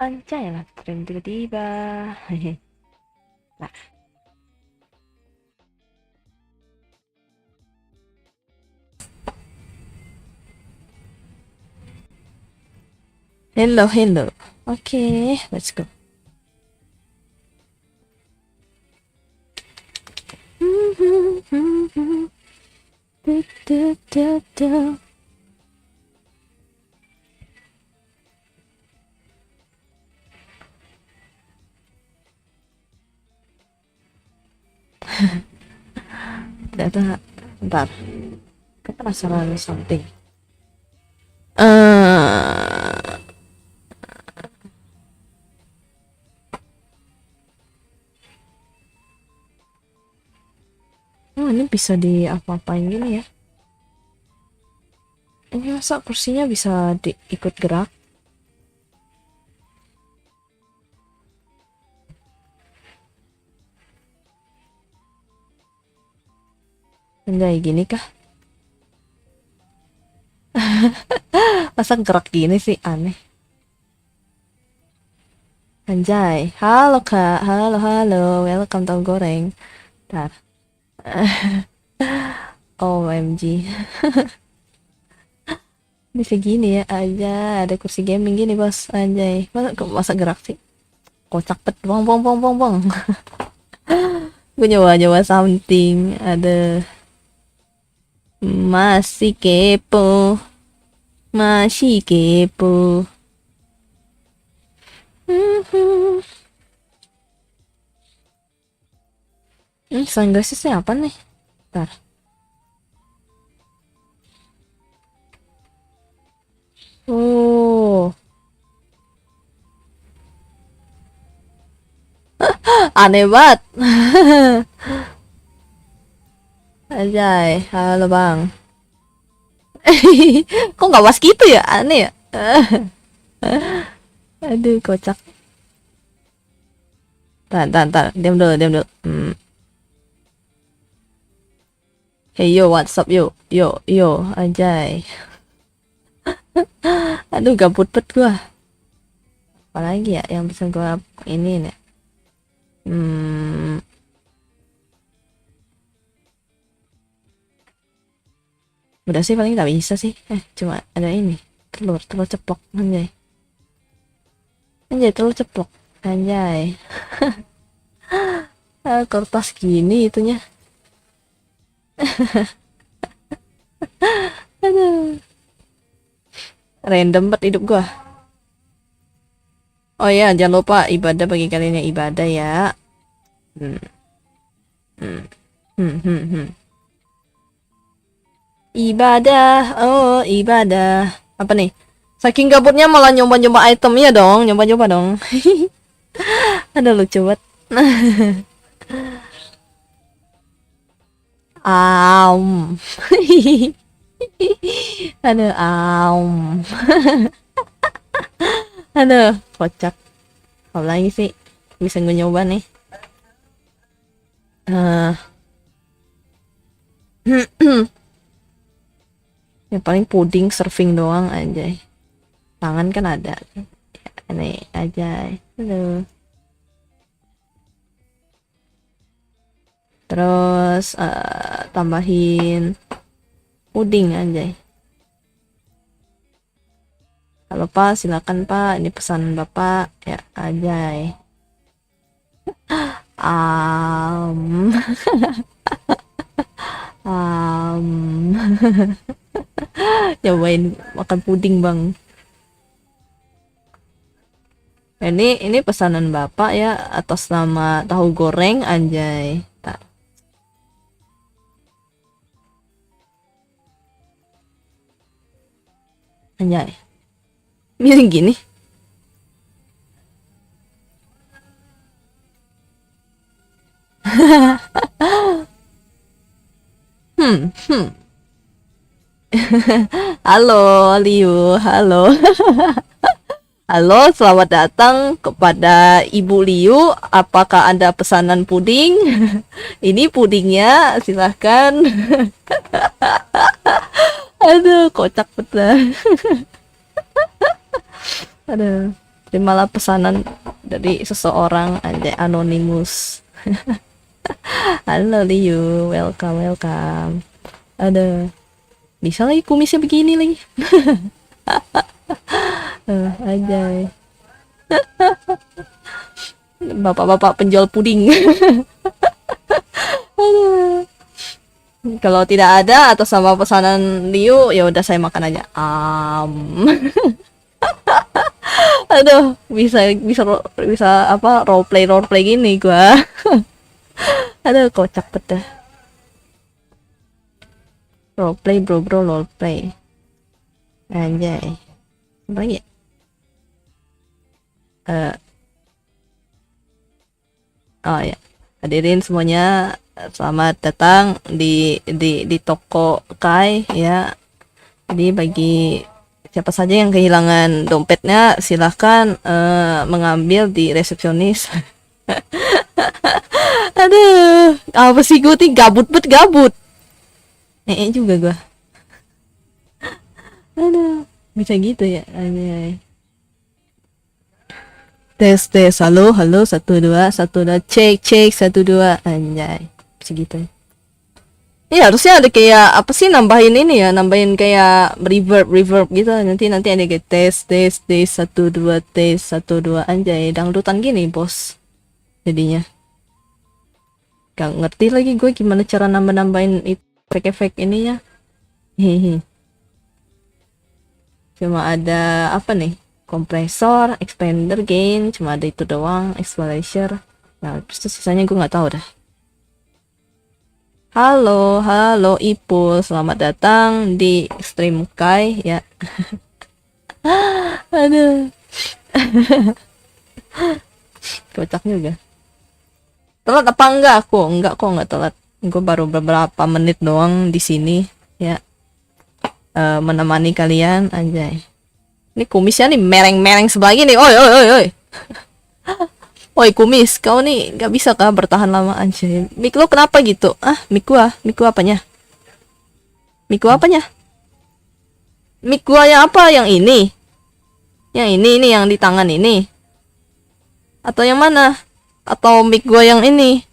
Anjay lah, tren tiba-tiba. Nah, hello, hello. Okay, let's go. Ternyata, bentar. Aku penasaran something. Oh, ini bisa di apa-apain gini ya? Ini masa kursinya bisa ikut gerak? Enggak gini kah? Masa gerak gini sih, aneh. Anjay, halo kak, halo, welcome tahu goreng. Ntar, OMG, bisa gini ya aja, ada kursi gaming gini bos, anjay. Masa gerak sih? Kocak bet, bong. Gue nyoba something, ada masih kepo, masih kepo. Sunglassesnya apa nih? Ntar. Oh. Aneh banget. Anjay, halo bang. Kok nggak was gitu ya? Aneh ya? Aduh, kocak. Tahan. Diam dulu. Hey yo, what's up yo? Yo, anjay. Aduh, gabut bet gua. Apalagi ya yang bisa gua ini nih. Udah sih paling nggak bisa sih. Cuma ada ini. Telur ceplok anjay. Telur ceplok. Anjay. Kertas gini itunya. Aduh. Random banget hidup gua. Oh ya, jangan lupa ibadah bagi kalian yang ibadah ya. Ibadah, oh ibadah. Apa nih? Saking gabutnya malah nyoba-nyoba itemnya dong, nyoba-nyoba dong. Ada lucu banget. Aduh, aduh, kocak. Apa lagi sih? Bisa gue nyoba nih. Yang paling puding surfing doang aja. Tangan kan ada. Aneh aja. Aduh. Terus tambahin puding aja. Kalau Pak, silakan Pak. Ini pesan Bapak ya aja. Cobain makan puding bang. Ini pesanan Bapak ya atas nama tahu goreng anjay. Tak. Anjay. Miring gini. Halo Liu, halo. Halo, selamat datang kepada Ibu Liu. Apakah Anda pesanan puding? Ini pudingnya, silahkan. Aduh, kocak betul. Aduh. terimalah pesanan dari seseorang aja anonimus. Halo Liu, welcome welcome. Ada bisa lagi kumisnya begini lagi. Aja bapak-bapak penjual puding. Aduh. Kalau tidak ada atau sama pesanan Liu, ya udah saya makan aja. Aduh, bisa bisa bisa apa role play gini gua. Aduh, kocak bet dah. Role play bro role play. Anjay. Apa lagi ya? Oh ya, hadirin semuanya, selamat datang di toko Kai ya. Jadi bagi siapa saja yang kehilangan dompetnya, silahkan mengambil di resepsionis. Aduh, apa sih gue nih gabut bet gabut. Juga gue. Aduh, bisa gitu ya. Anjay. Tes halo 1 2 cek 1 2 anjay segitu ya. Harusnya ada kayak apa sih, nambahin ini ya, nambahin kayak reverb gitu, nanti ada kayak tes 1 2 tes 1 2 anjay, dangdutan gini bos jadinya. Gak ngerti lagi gue gimana cara nambahin efek ininya. Hehe, cuma ada apa nih, kompresor, expander, gain, cuma ada itu doang, equalizer. Nah, terus sisanya gue nggak tahu dah. Halo Ipul, selamat datang di stream Kai ya. Aduh. Kocak juga. Telat apa enggak aku? Enggak kok, enggak telat. Gue baru beberapa menit doang di sini ya. Menemani kalian anjay. Ini kumisnya nih mereng-mereng sebelah gini. Oi. Woi kumis, kau nih gak bisa kah bertahan lama anjay. Mik lo kenapa gitu? Mic apanya? Mic apanya? Mic gua yang apa? Yang ini? Yang ini yang di tangan ini? Atau yang mana? Atau mic gua yang ini?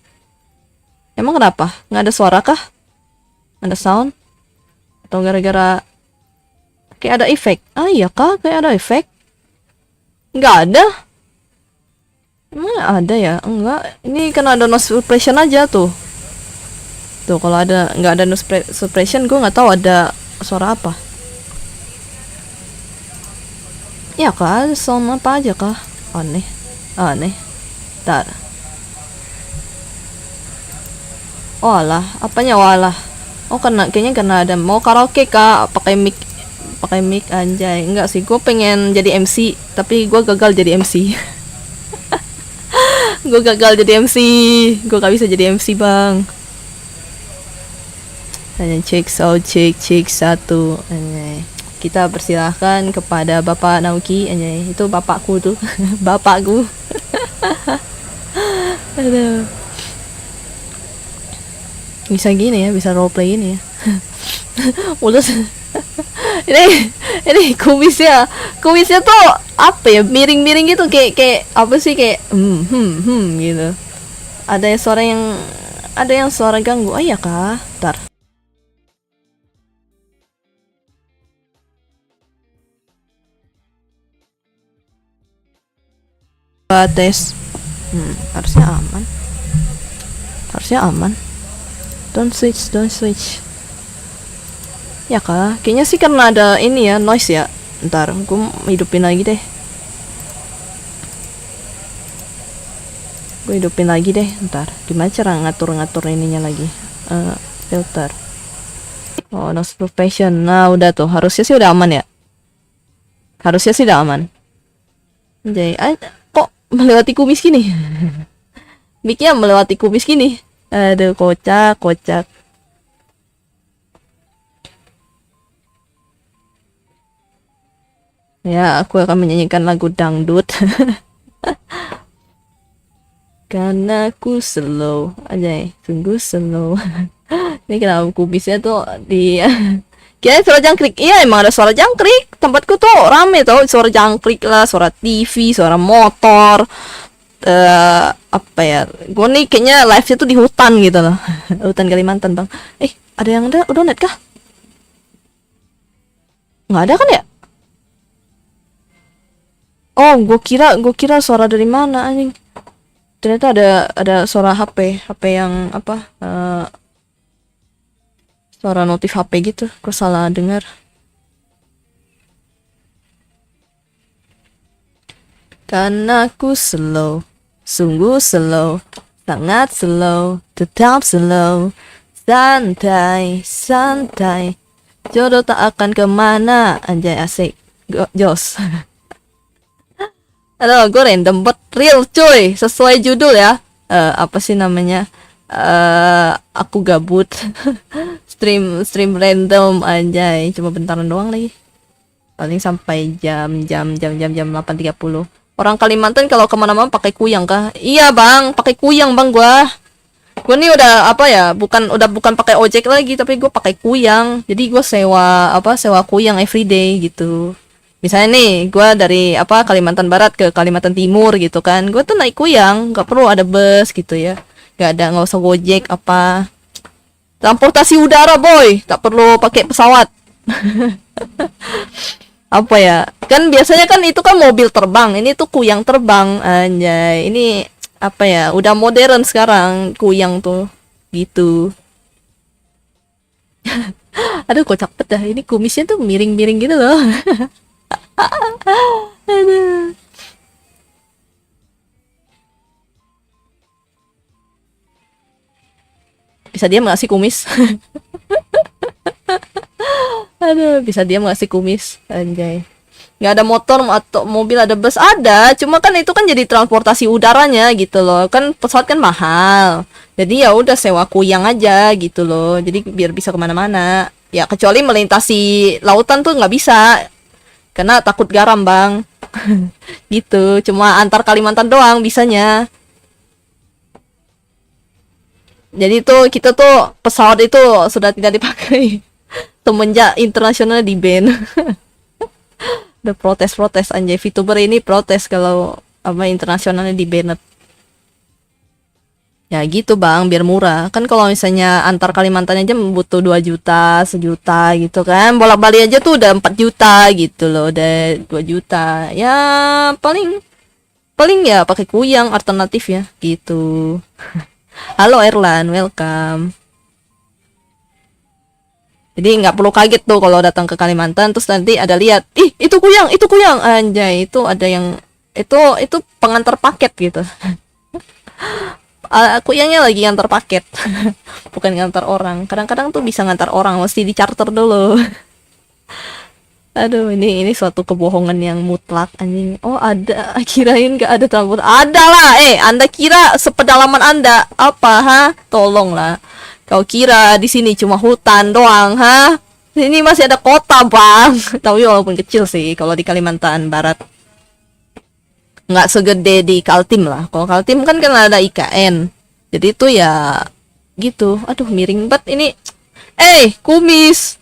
Emang kenapa? Nggak ada suara kah? Ada sound? Atau gara-gara kayak ada efek? Iya kah? Kayak ada efek? Nggak ada? Emang ada ya? Enggak. Ini kan ada noise suppression aja tuh. Tuh kalau ada nggak ada noise suppression, gue nggak tahu ada suara apa. Ya kah? Ada sound apa aja kah? Aneh. Tar. Oh alah, apanya walah? Oh kayaknya karena ada mau karaoke kah? Pakai mic anjay. Enggak sih, gue pengen jadi MC tapi gue gagal jadi MC. Gue gagal jadi MC, gue gak bisa jadi MC bang. Hanya cek 1 anjay. Kita persilahkan kepada Bapak Naoki anjay. Itu bapakku tuh. Bapakku. Aduh. Bisa gini ya, bisa roleplay ini ya. Udah. ini kumisnya tuh apa ya, miring gitu, kayak apa sih, kayak gitu. Ada yang suara ganggu. Oh iya kah? Bentar. Tes. Harusnya aman. Don't switch. Ya kah? Kayaknya sih karena ada ini ya, noise ya. Ntar, gue hidupin lagi deh. Ntar. Gimana cara ngatur ininya lagi? Filter. Oh, noise suppression. Nah, udah tuh. Harusnya sih udah aman ya. Jadi, kok melewati kumis gini? Mic-nya melewati kumis gini. Aduh, kocak. Ya, aku akan menyanyikan lagu dangdut. Karena aku slow aja, sungguh slow. Ini kenapa kubisnya tuh Kira suara jangkrik. Iya emang ada suara jangkrik. Tempatku tuh rame tau. Suara jangkrik lah, suara TV, suara motor. Apa ya? Gue nih kayaknya live-nya tuh di hutan gitu loh. Hutan Kalimantan bang. Ada yang udah net kah? Nggak ada kan ya? Oh, gue kira suara dari mana anjing. Ternyata ada suara HP yang apa? Suara notif HP gitu. Gue salah dengar. Karena aku slow, sungguh slow, sangat slow, tetap slow, santai, santai. Jodoh tak akan kemana, anjay asik, jos. Aduh, gue random but real cuy, sesuai judul ya. Apa sih namanya? Aku gabut. stream random anjay, cuma bentaran doang lagi. Paling sampai jam 8.30. Orang Kalimantan kalau kemana-mana pakai kuyang kah? Iya bang, pakai kuyang bang gua. Gua nih udah apa ya? Bukan pakai ojek lagi, tapi gua pakai kuyang. Jadi gua sewa kuyang everyday gitu. Misalnya nih, gua dari Kalimantan Barat ke Kalimantan Timur gitu kan. Gua tuh naik kuyang, nggak perlu ada bus gitu ya. Nggak usah gojek apa. Transportasi udara boy, tak perlu pakai pesawat. Apa ya, kan biasanya kan itu kan mobil terbang, ini tuh kuyang terbang anjay. Ini apa ya, udah modern sekarang kuyang tuh gitu. Aduh kocak banget dah, ini kumisnya tuh miring-miring gitu loh. Aduh. Bisa diam gak sih kumis? Aduh, bisa diam gak sih kumis? Anjay. Nggak ada motor atau mobil, ada bus ada, cuma kan itu kan jadi transportasi udaranya gitu loh. Kan pesawat kan mahal. Jadi ya udah sewa kuyang aja gitu loh. Jadi biar bisa kemana-mana. Ya kecuali melintasi lautan tuh nggak bisa. Karena takut garam bang. Gitu. Cuma antar Kalimantan doang bisanya. Jadi tuh kita tuh pesawat itu sudah tidak dipakai. Semenjak internasional di ban. Udah protes anjay, VTuber ini protes kalau internasionalnya di banned. Ya gitu bang, biar murah. Kan kalau misalnya antar Kalimantan aja butuh 2 juta, 1 juta gitu kan. Bolak-balik aja tuh udah 4 juta gitu loh, udah 2 juta. Ya paling ya pakai kuyang alternatif ya gitu. Halo Erlan, welcome. Jadi nggak perlu kaget tuh kalau datang ke Kalimantan terus nanti ada lihat, ih itu kuyang anjay, itu ada yang itu pengantar paket gitu. Kuyangnya lagi ngantar paket. Bukan ngantar orang. Kadang-kadang tuh bisa ngantar orang, mesti di charter dulu. Aduh, ini suatu kebohongan yang mutlak anjing. Oh, ada. Kirain gak ada transport. Ada lah. Anda kira sepedalaman Anda apa, ha? Tolonglah. Kau kira di sini cuma hutan doang, ha? Ini masih ada kota, Bang. Tapi walaupun kecil sih kalau di Kalimantan Barat. Nggak segede di Kaltim lah. Kalau Kaltim kan ada IKN. Jadi itu ya gitu. Aduh, miring banget ini. Kumis.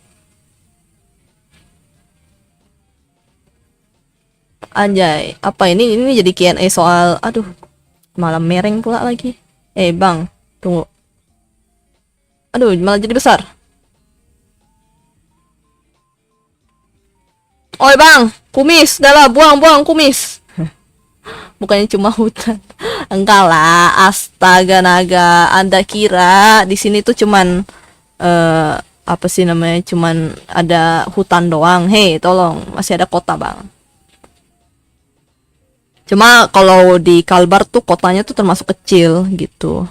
Anjay, apa ini jadi Q&A soal, aduh, malah mereng pula lagi. Bang, tunggu. Aduh, malah jadi besar. Oi bang, kumis, dah lah, buang kumis. Bukannya cuma hutan. Enggak lah, astaga naga. Anda kira di sini tuh cuman apa sih namanya? Cuman ada hutan doang. Hei, tolong, masih ada kota, Bang. Cuma kalau di Kalbar tuh kotanya tuh termasuk kecil gitu.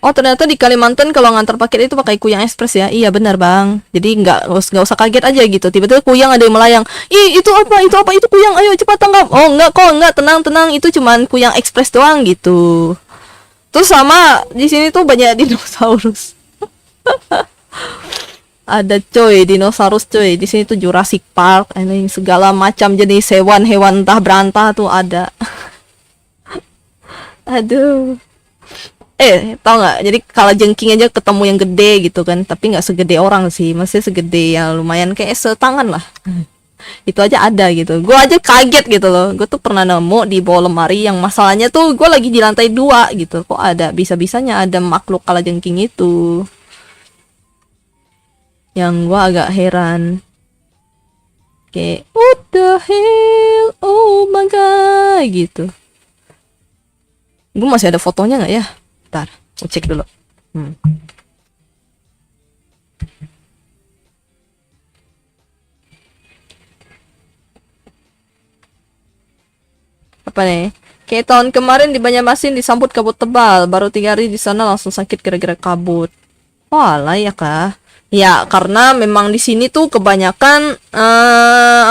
Oh ternyata di Kalimantan kalau ngantar paket itu pakai Kuyang Express ya. Iya benar bang. Jadi nggak usah kaget aja gitu. Tiba-tiba Kuyang ada yang melayang. Ih itu apa itu Kuyang, ayo cepat tanggap. Oh enggak kok, enggak, tenang itu cuman Kuyang Express doang gitu. Terus sama di sini tuh banyak dinosaurus. Ada coy dinosaurus coy. Di sini tuh Jurassic Park, ini segala macam jenis hewan entah berantah tuh ada. Aduh. Tau nggak? Jadi kalajengking aja ketemu yang gede gitu kan, tapi nggak segede orang sih, masih segede yang lumayan kayak setangan lah. Itu aja ada gitu. Gue aja kaget gitu loh. Gue tuh pernah nemu di bawah lemari yang masalahnya tuh gue lagi di lantai 2 gitu. Kok ada bisa-bisanya ada makhluk kalajengking itu? Yang gue agak heran. Kayak what the hell? Oh my god gitu. Gue masih ada fotonya nggak ya? Ntar, gue cek dulu. Apa nih? Kayak tahun kemarin di Banjarmasin disambut kabut tebal, baru 3 hari di sana langsung sakit gara-gara kabut. Walah ya kah? Ya karena memang di sini tuh kebanyakan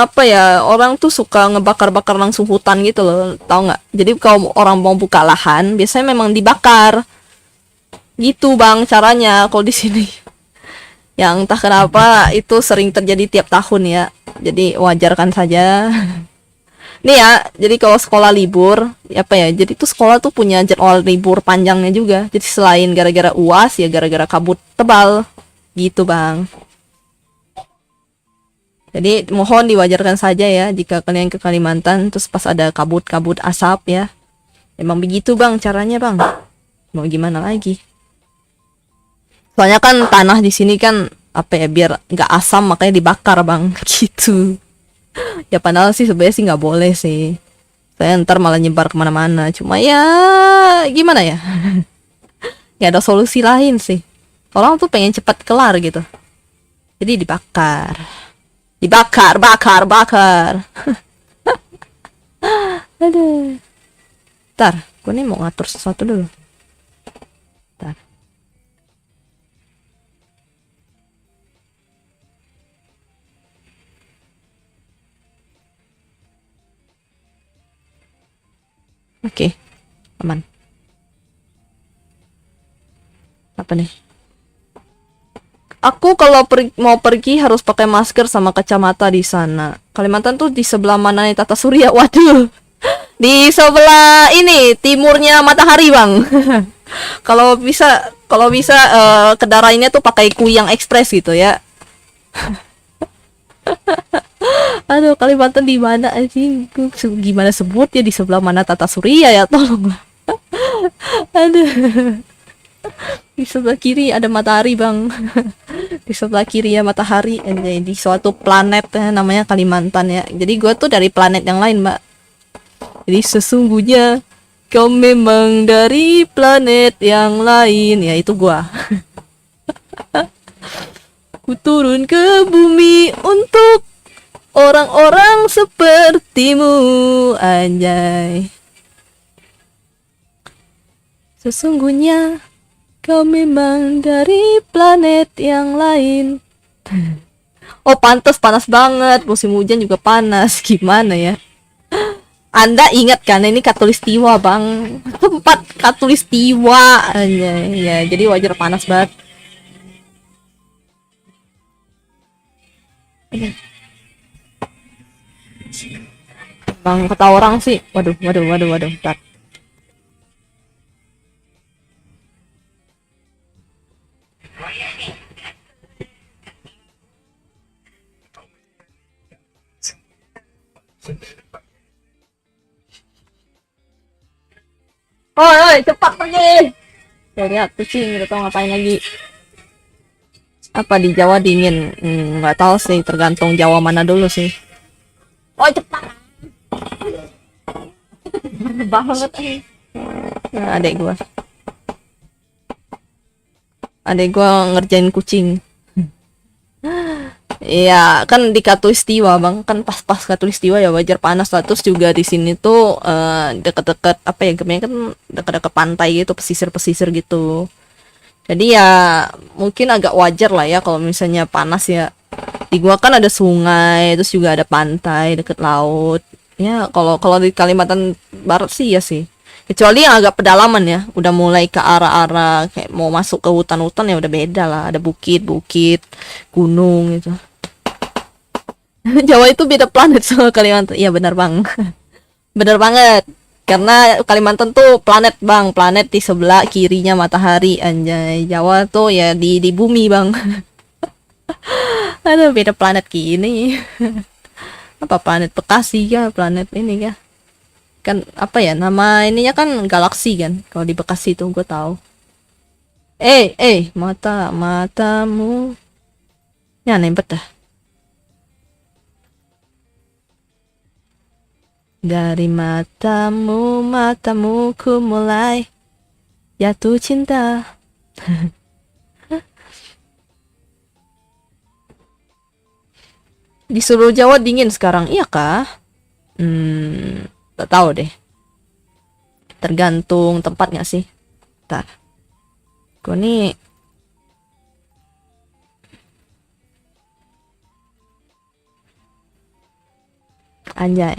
apa ya, orang tuh suka ngebakar-bakar langsung hutan gitu loh, tau nggak? Jadi kalau orang mau buka lahan, biasanya memang dibakar. Gitu bang caranya kalau di sini. Yang entah kenapa itu sering terjadi tiap tahun ya. Jadi wajarkan saja. Nih ya, jadi kalau sekolah libur, apa ya? Jadi tuh sekolah tuh punya jadwal libur panjangnya juga. Jadi selain gara-gara UAS ya gara-gara kabut tebal. Gitu, Bang. Jadi mohon diwajarkan saja ya jika kalian ke Kalimantan terus pas ada kabut-kabut asap ya. Emang begitu, Bang, caranya, Bang. Mau gimana lagi? Soalnya kan tanah di sini kan apa ya, biar nggak asam makanya dibakar, Bang. Gitu. Ya padahal sih sebenarnya sih nggak boleh sih. Saya ntar malah nyebar kemana-mana. Cuma ya gimana ya? Nggak ada solusi lain sih. Orang tuh pengen cepat kelar gitu. Jadi dibakar. Dibakar, bakar, bakar. Aduh. Ntar, gue nih mau ngatur sesuatu dulu. Ntar. Oke, aman. Apa nih? Aku kalau mau pergi harus pakai masker sama kacamata di sana. Kalimantan tuh di sebelah mana nih Tata Surya? Waduh, di sebelah ini timurnya matahari bang. Kalau bisa ke daerahnya tuh pakai Kuyang Express gitu ya. Aduh, Kalimantan di mana anjing? Gimana sebut ya, di sebelah mana Tata Surya ya, tolonglah. Aduh. Di sebelah kiri ada matahari bang. Di sebelah kiri ya matahari. Di suatu planet namanya Kalimantan ya. Jadi gue tuh dari planet yang lain mbak. Jadi sesungguhnya kau memang dari planet yang lain. Ya itu gue. Ku turun ke bumi untuk orang-orang sepertimu, anjay. Sesungguhnya kau memang dari planet yang lain. Oh pantas, panas banget. Musim hujan juga panas. Gimana ya? Anda ingat kan ini Katulistiwa bang. Tempat Katulistiwa aja ya. Jadi wajar panas banget. Bang kata orang sih. Waduh. Bentar. Oi, cepat pergi. Ya, lihat kucing, kita tahu ngapain lagi. Apa di Jawa dingin? Nggak tahu sih, tergantung Jawa mana dulu sih. Oh cepat. Banget nah, adek gua ngerjain kucing. Iya kan di Katulistiwa bang, kan pas Katulistiwa ya wajar panas lah. Terus juga di sini tuh deket-deket apa ya, kebanyakan kan deket-deket pantai gitu, pesisir gitu. Jadi ya mungkin agak wajar lah ya kalau misalnya panas ya. Di gua kan ada sungai, terus juga ada pantai deket laut. Ya kalau di Kalimantan Barat sih ya sih. Kecuali yang agak pedalaman ya, udah mulai ke arah-arah kayak mau masuk ke hutan-hutan ya udah beda lah. Ada bukit-bukit, gunung gitu. Jawa itu beda planet sama Kalimantan. Iya benar bang. Benar banget. Karena Kalimantan tuh planet bang, planet di sebelah kirinya matahari, anjay. Jawa tuh ya di bumi bang. Aduh beda planet gini. Apa planet Bekasi ya, planet ini ya. Kan apa ya nama ininya kan galaksi kan. Kalau di Bekasi tuh gue tahu. Matamu. Ya nempet dah. Dari matamu ku mulai jatuh cinta. Di seluruh Jawa dingin sekarang, iya kah? Tak tahu deh. Tergantung tempat nggak sih? Ntar. Gue nih anjay.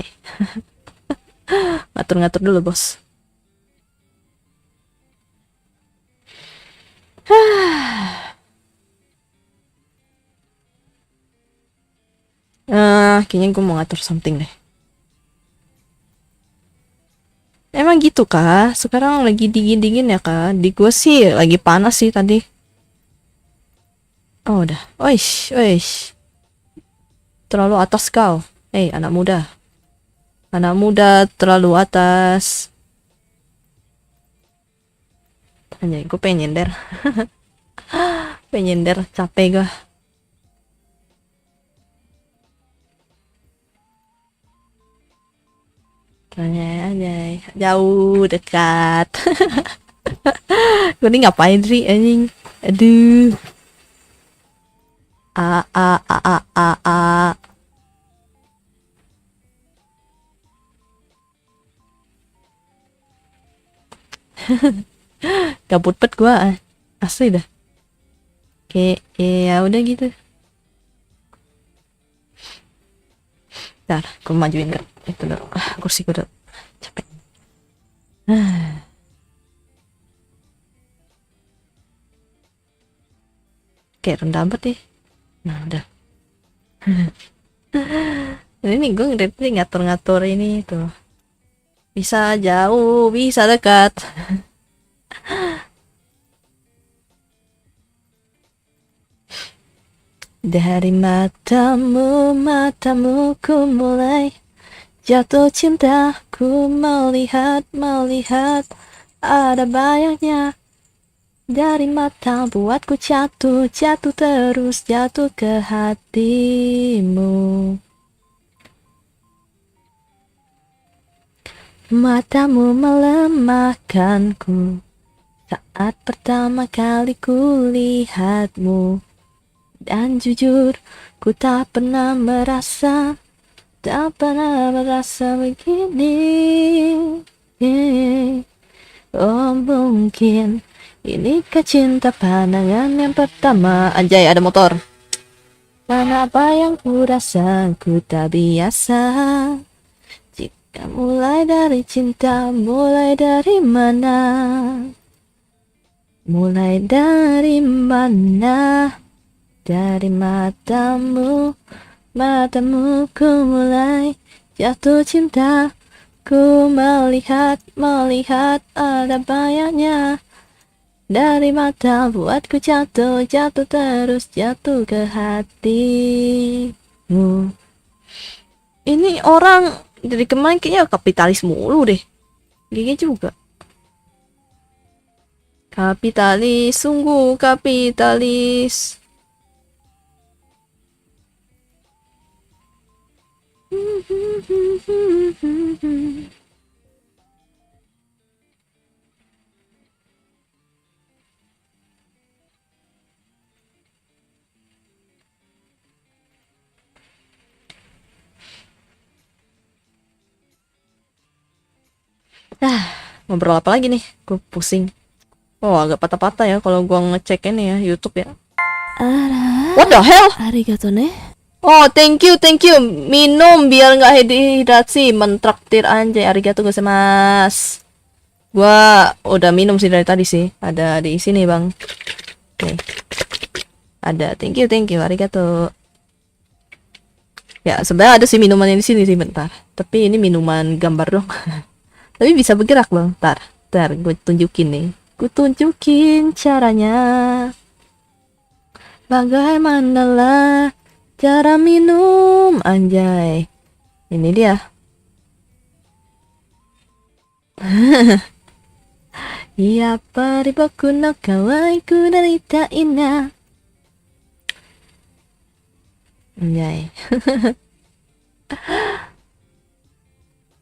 Ngatur-ngatur dulu bos. Kayaknya gue mau ngatur something deh. Emang gitu kah? Sekarang lagi dingin-dingin ya kak? Di gue sih lagi panas sih tadi. Oh udah. Oish, oish. Terlalu atas kau. Anak muda. Anak muda terlalu atas. Anjay, gue pengen nyender. Pengen nyender, capek gue. Anjay, jauh dekat. Gue ini ngapain sih anjing? Aduh. A a a a a a. Gabut bet gue, asli dah. Oke, ya udah gitu. Ntar, gue majuin gak? Itu dulu. Kursi gue dulu. Capek. Kayak rendah banget ya. Nah, udah. Ini gue ngatur-ngatur ini tuh. Bisa jauh, bisa dekat. Dari matamu ku mulai jatuh cinta. Ku melihat ada bayangnya. Dari mata buatku jatuh terus jatuh ke hatimu. Matamu melemahkanku saat pertama kali ku lihatmu. Dan jujur ku tak pernah merasa begini. Oh mungkin inikah cinta pandangan yang pertama. Anjay ada motor. Karena apa yang ku rasa ku tak biasa. Jika mulai dari cinta, mulai dari mana? Mulai dari mana? Dari matamu ku mulai jatuh cinta. Ku melihat ada bayangnya. Dari mata buatku jatuh terus jatuh ke hatimu. Ini orang dari kemarin kayaknya kapitalis mulu deh. Gini juga. Kapitalis, sungguh kapitalis. Ngobrol apa lagi nih? Gue pusing. Oh, agak patah-patah ya kalau gua ngecek ini ya YouTube ya. What the hell? Arigato ne. Oh, thank you. Minum biar nggak dehidrasi. Mentraktir anjay. Arigato gozaimasu. Gua udah minum sih dari tadi sih. Ada di sini, Bang. Oke. Ada. Thank you. Arigato. Ya, sebenarnya ada sih minumannya di sini sih bentar. Tapi ini minuman gambar dong. Tapi bisa bergerak loh. Ntar gue tunjukin nih. Gue tunjukin caranya. Bagaimanalah cara minum, anjay. Ini dia. Ya pari boku no kawaiku narita ina. Anjay.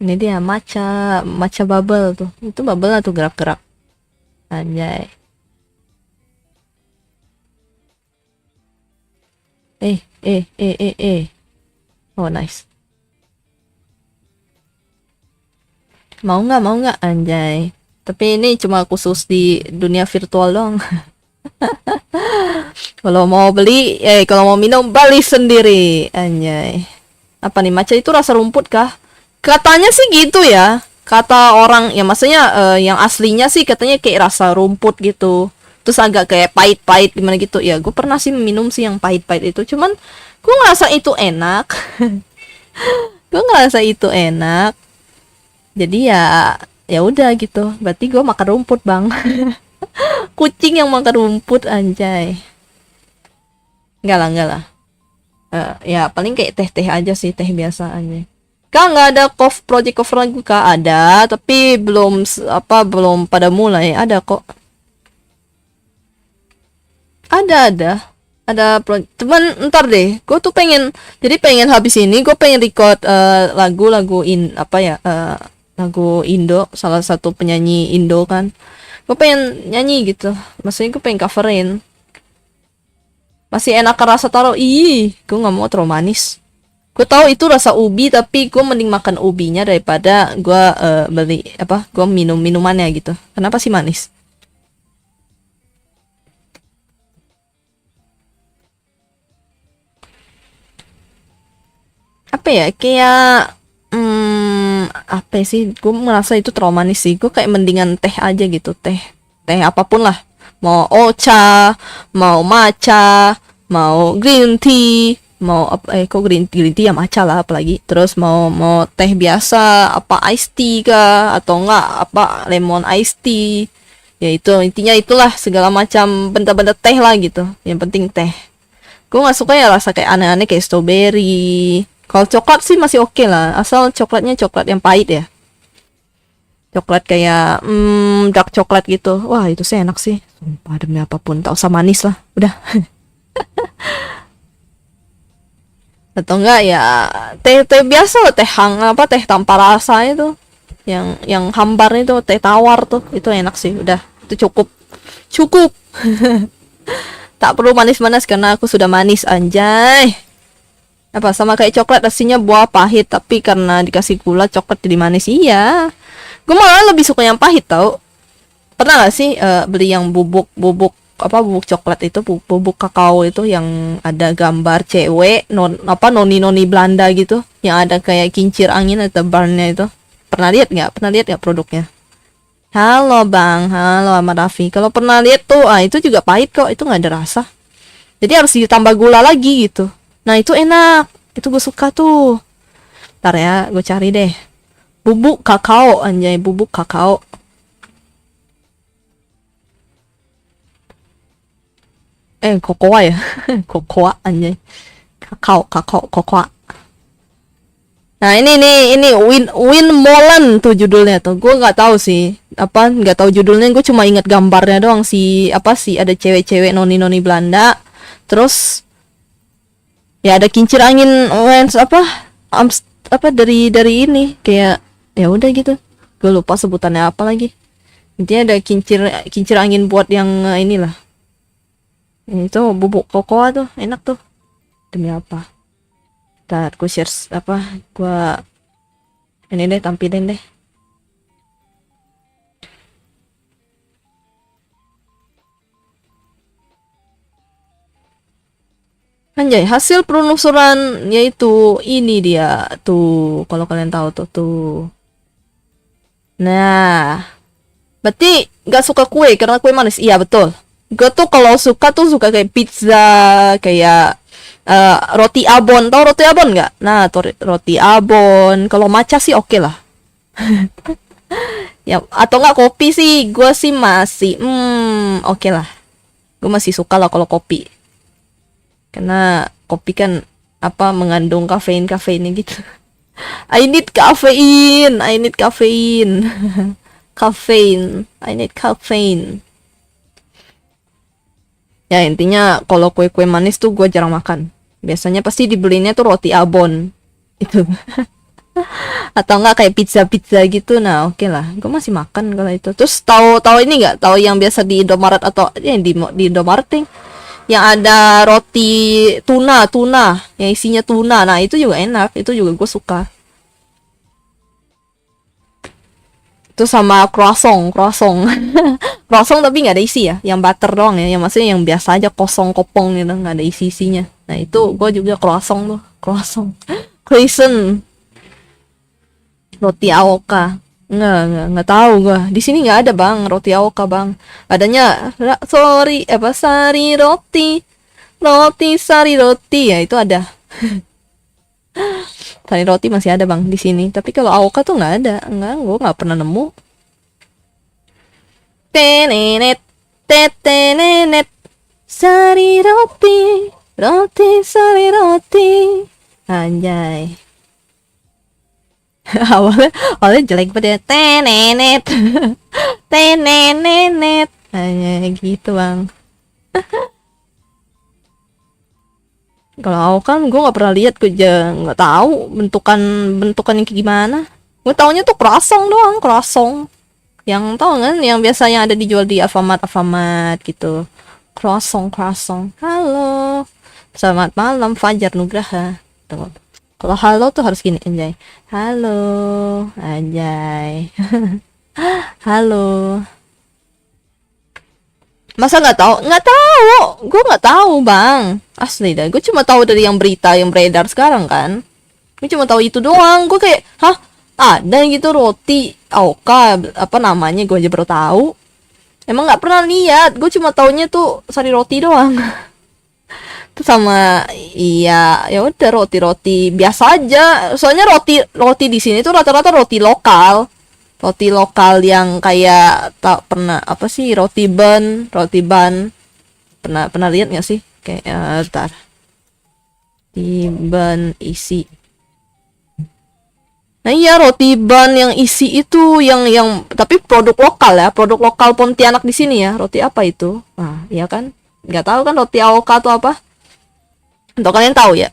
Ini dia matcha bubble tuh. Itu bubble lah tuh gerak-gerak. Anjay. Oh nice. Mau nggak anjay. Tapi ini cuma khusus di dunia virtual doang. Kalau mau beli, kalau mau minum beli sendiri, anjay. Apa nih, matcha itu rasa rumput kah? Katanya sih gitu ya. Kata orang, ya maksudnya yang aslinya sih katanya kayak rasa rumput gitu. Terus agak kayak pahit-pahit gimana gitu. Ya, gue pernah sih minum sih yang pahit-pahit itu. Cuman gue ngerasa itu enak. Gue ngerasa itu enak. Jadi ya udah gitu. Berarti gue makan rumput, Bang. Kucing yang makan rumput, anjay. Enggak lah. Ya paling kayak teh-teh aja sih, teh biasa aja. Kak, nggak ada project cover lagu kak? Ada, tapi belum pada mulai. Ada kok. Ada cuman ntar deh. Gue tuh pengen habis ini gue pengen record lagu-lagu lagu Indo, salah satu penyanyi Indo kan. Gue pengen nyanyi gitu. Maksudnya gue pengen coverin. Masih enak rasa taruh. Ih, gue nggak mau terlalu manis. Gue tahu itu rasa ubi, tapi gue mending makan ubinya daripada gue beli gue minum minumannya gitu. Kenapa sih manis? Apa ya, kayak apa sih? Gue merasa itu terlalu manis sih. Gue kayak mendingan teh aja gitu, teh apapun lah. Mau ocha, mau matcha, mau green tea, mau kok green tea ya matcha lah apalagi. Terus mau teh biasa, apa iced tea kah, atau enggak apa lemon iced tea. Ya itu intinya itulah, segala macam benda-benda teh lah gitu. Yang penting teh. Gue nggak suka ya rasa kayak aneh-aneh kayak strawberry. Kalau coklat sih masih oke lah, asal coklatnya coklat yang pahit ya. Coklat kayak dark coklat gitu. Wah, itu sih enak sih. Sumpah demi apapun, tak usah manis lah. Udah. Atau enggak ya teh biasa loh, teh tanpa rasa itu. Yang hambar itu, teh tawar tuh. Itu enak sih. Udah, itu cukup. Cukup. Tak perlu manis-manis karena aku sudah manis, anjay. Apa sama kayak coklat, aslinya buah pahit, tapi karena dikasih gula coklat jadi manis. Iya. Gue malah lebih suka yang pahit tau. Pernah gak sih beli yang bubuk coklat itu, bubuk kakao itu yang ada gambar cewek noni Belanda gitu, yang ada kayak kincir angin atau barnya itu. Pernah lihat nggak produknya? Halo bang, halo Ahmad Raffi. Kalau pernah lihat tuh, itu juga pahit kok, itu nggak ada rasa. Jadi harus ditambah gula lagi gitu. Nah itu enak, itu gue suka tuh. Ntar ya, gue cari deh. Bubuk kakao, anjay, bubuk kakao. Kokoa ya. Kokoa, anjay. Kokoa. Nah ini Win Molen tuh judulnya tuh. Gue nggak tahu sih, nggak tahu judulnya. Gue cuma ingat gambarnya doang, sih ada cewek-cewek noni Belanda. Terus ya ada kincir angin dari ini kayak, ya udah gitu. Gue lupa sebutannya apa lagi. Intinya ada kincir angin buat yang inilah. Itu bubuk kokoa tuh enak tuh. Demi apa? Ntar gue share gue ini deh, tampilin deh. Anjay, hasil penelusuran yaitu ini dia tuh, kalau kalian tahu tuh. Nah, berarti nggak suka kue karena kue manis. Iya betul. Gue tuh kalau suka kayak pizza, kayak roti abon. Tahu roti abon nggak? Nah, roti abon. Kalau matcha sih oke lah. Ya, atau nggak kopi sih, gue sih masih, oke lah. Gue masih suka lah kalau kopi. Karena kopi kan apa mengandung kafeinnya gitu. I need caffeine, I need caffeine. Caffeine, I need caffeine. Ya intinya kalau kue-kue manis tuh gue jarang makan. Biasanya pasti dibelinya tuh roti abon itu. Atau enggak kayak pizza gitu. Nah oke lah, gue masih makan kalau itu. Terus tahu ini nggak, tahu yang biasa di Indomaret atau ya di Indomaret yang ada roti tuna yang isinya tuna. Nah itu juga enak, itu juga gue suka. Itu sama croissant croissant tapi nggak ada isi ya, yang butter doang ya, yang maksudnya yang biasa aja kosong kopong gitu, nggak ada isinya. Nah itu gue juga croissant croissant roti Aoka. Nggak tahu gue, di sini nggak ada bang roti Aoka bang. Adanya sari roti ya, itu ada. Sari roti masih ada bang di sini, tapi kalau Aoka tuh nggak ada, gue nggak pernah nemu. Tenenet, tetenenet, sari roti, anjay. awalnya jelek banget ya, tenenet, tenenenet, anjay gitu bang. Kalau kan gue nggak pernah lihat, gue aja nggak tahu bentukannya kayak gimana. Gue taunya tuh croissant doang, croissant. Yang tahu kan, yang biasanya ada dijual di Alfamart gitu. Croissant. Halo, selamat malam Fajar Nugraha. Tuh. Kalau halo tuh harus gini, anjay. Halo, anjay. Halo. Masa nggak tahu? Nggak tahu. Gue nggak tahu bang. Asli dah. Gue cuma tahu dari yang berita yang beredar sekarang kan. Gue cuma tahu itu doang. Gue kayak, hah? Ada gitu roti Aoka, apa namanya? Gue aja baru tahu. Emang nggak pernah lihat. Gue cuma taunya tuh sari roti doang. Itu sama, iya, ya udah roti biasa aja. Soalnya roti di sini tuh rata-rata roti lokal. Roti lokal yang kayak tak pernah apa sih, roti bun pernah lihat nggak sih kayak ntar di bun isi. Nah iya, roti bun yang isi itu yang tapi produk lokal Pontianak di sini ya. Roti apa itu? Nah iya kan, nggak tahu kan roti Aoka atau apa. Untuk kalian tahu ya,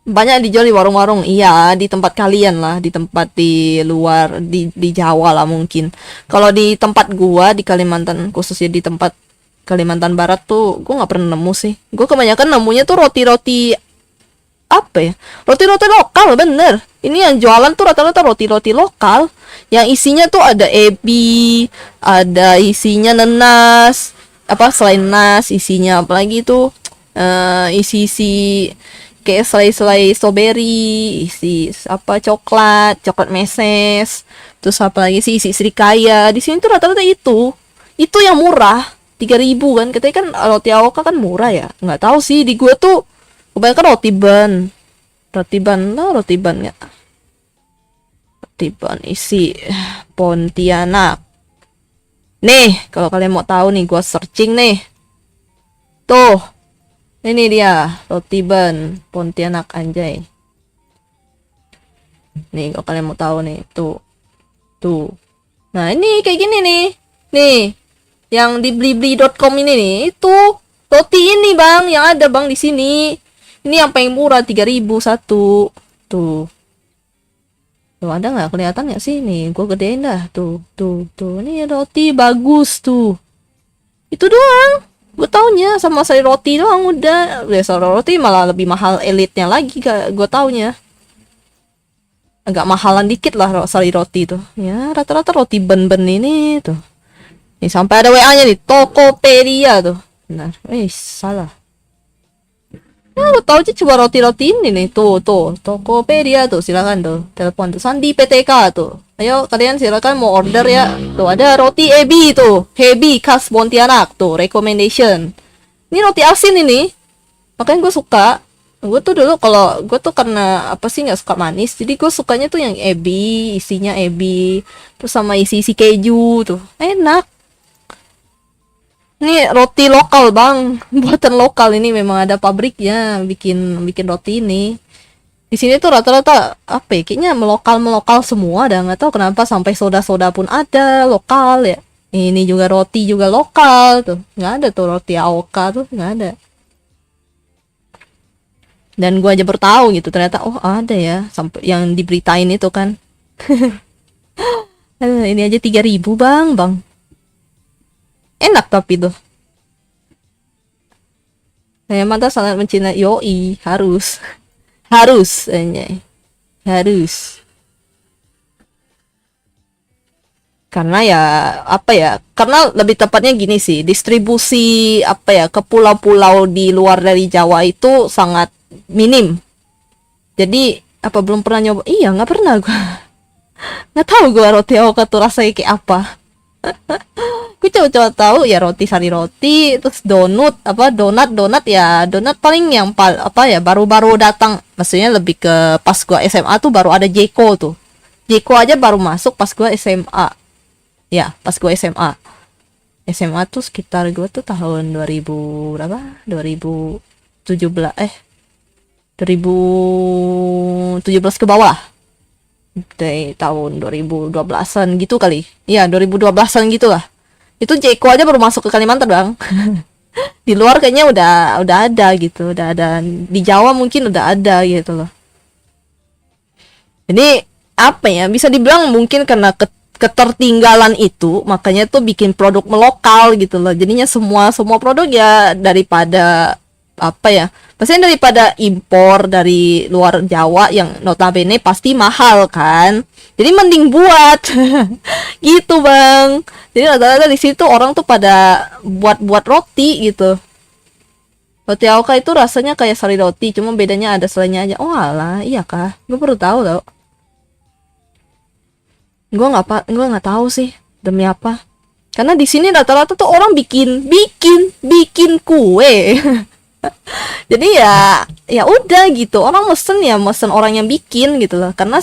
banyak dijual di warung-warung. Iya, di tempat kalian lah, di tempat di luar, di Jawa lah mungkin. Kalau di tempat gua di Kalimantan, khususnya di tempat Kalimantan Barat tuh, gua nggak pernah nemu sih. Gua kebanyakan nemunya tuh roti-roti apa ya? Roti-roti lokal, bener. Ini yang jualan tuh rata-rata roti-roti lokal, yang isinya tuh ada ebi, ada isinya nanas, apa selain nas, isinya apalagi tuh isi kayak selai strawberry, isi apa coklat meses, terus apa lagi sih isi serikaya. Di sini tuh rata-rata itu yang murah 3.000 kan, katanya kan roti Aoka kan murah ya, nggak tahu sih. Di gua tuh kebanyakan roti bun nggak, roti bun isi Pontianak. Nih kalau kalian mau tahu nih, gua searching nih, tuh ini dia roti bun Pontianak, anjay. Nih kalau kalian mau tahu nih, tuh. Nah ini kayak gini nih yang di blibli.com ini nih, itu roti ini bang yang ada bang di sini. Ini yang paling murah 3.000 satu. Tuh ada nggak, kelihatan nggak sih? Nih gue gedein dah. Tuh ini roti bagus tuh. Itu doang gue taunya, sama sari roti doang udah. Sari roti malah lebih mahal elitnya lagi, gue taunya agak mahalan dikit lah sari roti tuh ya. Rata-rata roti ben ini tuh. Nih sampai ada WA nya nih, Tokopedia tuh. Benar, salah. Lu tau aja coba roti ini nih, tuh Tokopedia tuh, silakan tuh telepon tuh Sandi PTK tuh. Ayo kalian silakan mau order ya. Tuh ada roti ebi tuh, Hebi khas Pontianak tuh, recommendation. Ini roti asin ini, makanya gue suka. Gue tuh dulu kalau gue tuh karena apa sih nggak suka manis, jadi gue sukanya tuh yang ebi, isinya ebi, terus sama isi-isi keju tuh, enak. Ini roti lokal bang, buatan lokal ini memang ada pabriknya bikin bikin roti ini. Di sini tuh rata-rata apa ya, kayaknya melokal melokal semua, dah nggak tahu kenapa sampai soda-soda pun ada lokal ya. Ini juga roti juga lokal tuh, nggak ada tuh roti Aoka tuh nggak ada. Dan gua aja baru tahu gitu ternyata oh ada ya sampai yang diberitain itu kan. Ini aja 3.000 bang. Enak tapi tuh. Saya mata sangat mencintai yoi harus harus anjay harus karena ya apa ya karena lebih tepatnya gini sih distribusi apa ya ke pulau-pulau di luar dari Jawa itu sangat minim jadi apa belum pernah nyoba iya nggak pernah gua nggak tahu gua roti Oka tuh rasanya kayak apa gue coba-coba tahu ya roti sari roti terus donat ya donat paling yang apa ya baru-baru datang maksudnya lebih ke pas gua SMA tuh baru ada Jeko tuh Jeko aja baru masuk pas gua SMA ya pas gua SMA tuh sekitar gua tuh tahun 2000 berapa 2017 2017 ke bawah dari tahun 2012-an gitu kali iya 2012-an gitu lah itu Jeko aja baru masuk ke Kalimantan bang di luar kayaknya udah ada gitu udah ada di Jawa mungkin udah ada gitu loh ini apa ya bisa dibilang mungkin karena ketertinggalan itu makanya tuh bikin produk melokal gitu loh jadinya semua produk ya daripada apa ya pastinya daripada impor dari luar Jawa yang notabene pasti mahal kan jadi mending buat gitu bang jadi rata-rata di situ orang tuh pada buat roti gitu roti Aoka itu rasanya kayak sari roti cuma bedanya ada selainya aja oh alah iya kah gue baru tahu tau gue nggak tahu sih demi apa karena di sini rata-rata tuh orang bikin kue jadi ya udah gitu orang mesen orang yang bikin gitu loh karena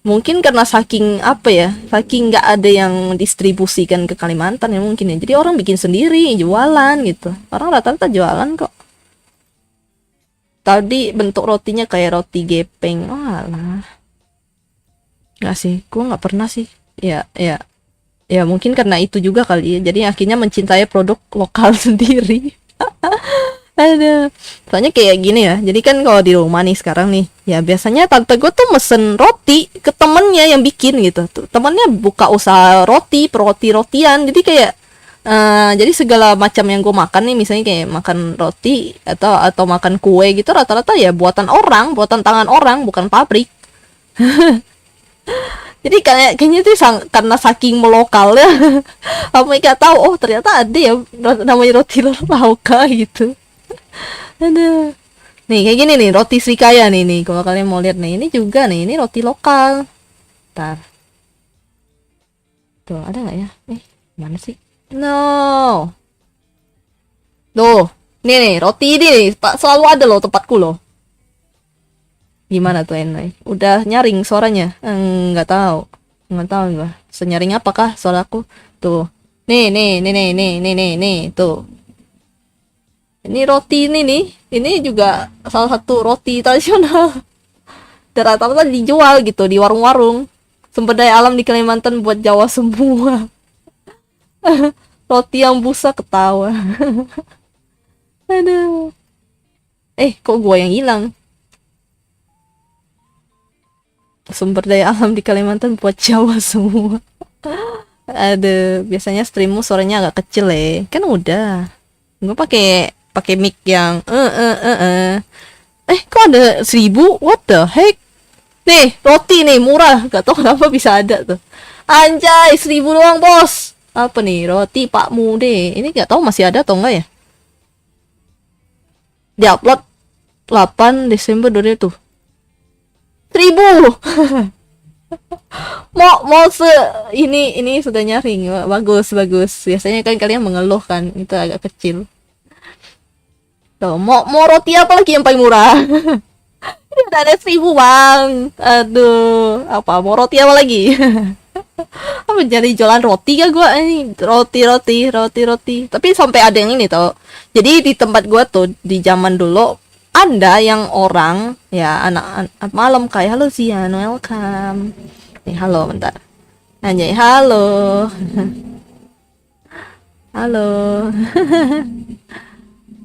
mungkin karena saking apa ya saking nggak ada yang distribusikan ke Kalimantan ya mungkin ya jadi orang bikin sendiri jualan gitu orang rata-rata jualan kok tadi bentuk rotinya kayak roti gepeng lah nggak sih gue nggak pernah sih ya mungkin karena itu juga kali ya jadi akhirnya mencintai produk lokal sendiri ada soalnya kayak gini ya jadi kan kalau di rumah nih sekarang nih ya biasanya tante gue tuh mesen roti ke temennya yang bikin gitu tuh temennya buka usaha rotian jadi kayak jadi segala macam yang gue makan nih misalnya kayak makan roti atau makan kue gitu rata-rata ya buatan tangan orang bukan pabrik jadi kayaknya tuh karena saking melokalnya apa nggak tahu oh ternyata ada ya namanya roti Lauka gitu ada nih kayak gini nih roti Srikaya nih kalau kalian mau lihat nih ini juga nih ini roti lokal ntar tuh ada nggak ya mana sih no tuh nih roti ini nih pak selalu ada loh tempatku loh gimana tuh Enai udah nyaring suaranya nggak tahu gua senyaring apakah suaraku tuh nih tuh ini roti ini juga salah satu roti tradisional dan rata-rata dijual gitu di warung-warung sumber daya alam di Kalimantan buat Jawa semua roti yang busa ketawa aduh kok gua yang hilang sumber daya alam di Kalimantan buat Jawa semua ada biasanya streammu suaranya agak kecil kan udah gue pakai mic yang kok ada 1.000 what the heck nih roti nih murah gak tau kenapa bisa ada tuh anjay 1.000 doang bos apa nih roti Pak Mude ini gak tahu masih ada atau enggak ya diupload 8 Desember 2000 tuh 1.000 mau ini sudah nyaring bagus biasanya kan kalian mengeluh kan itu agak kecil Tuh, mau roti apa lagi yang paling murah? Ini udah ada 1.000 bang. Aduh, apa mau roti apa lagi? Apa jadi jualan roti ya gue ini roti. Tapi sampai ada yang ini tau. Jadi di tempat gue tuh di zaman dulu ada yang orang ya anak malam kayak halo Zian welcome. Nih halo bentar. Anjay halo. Halo.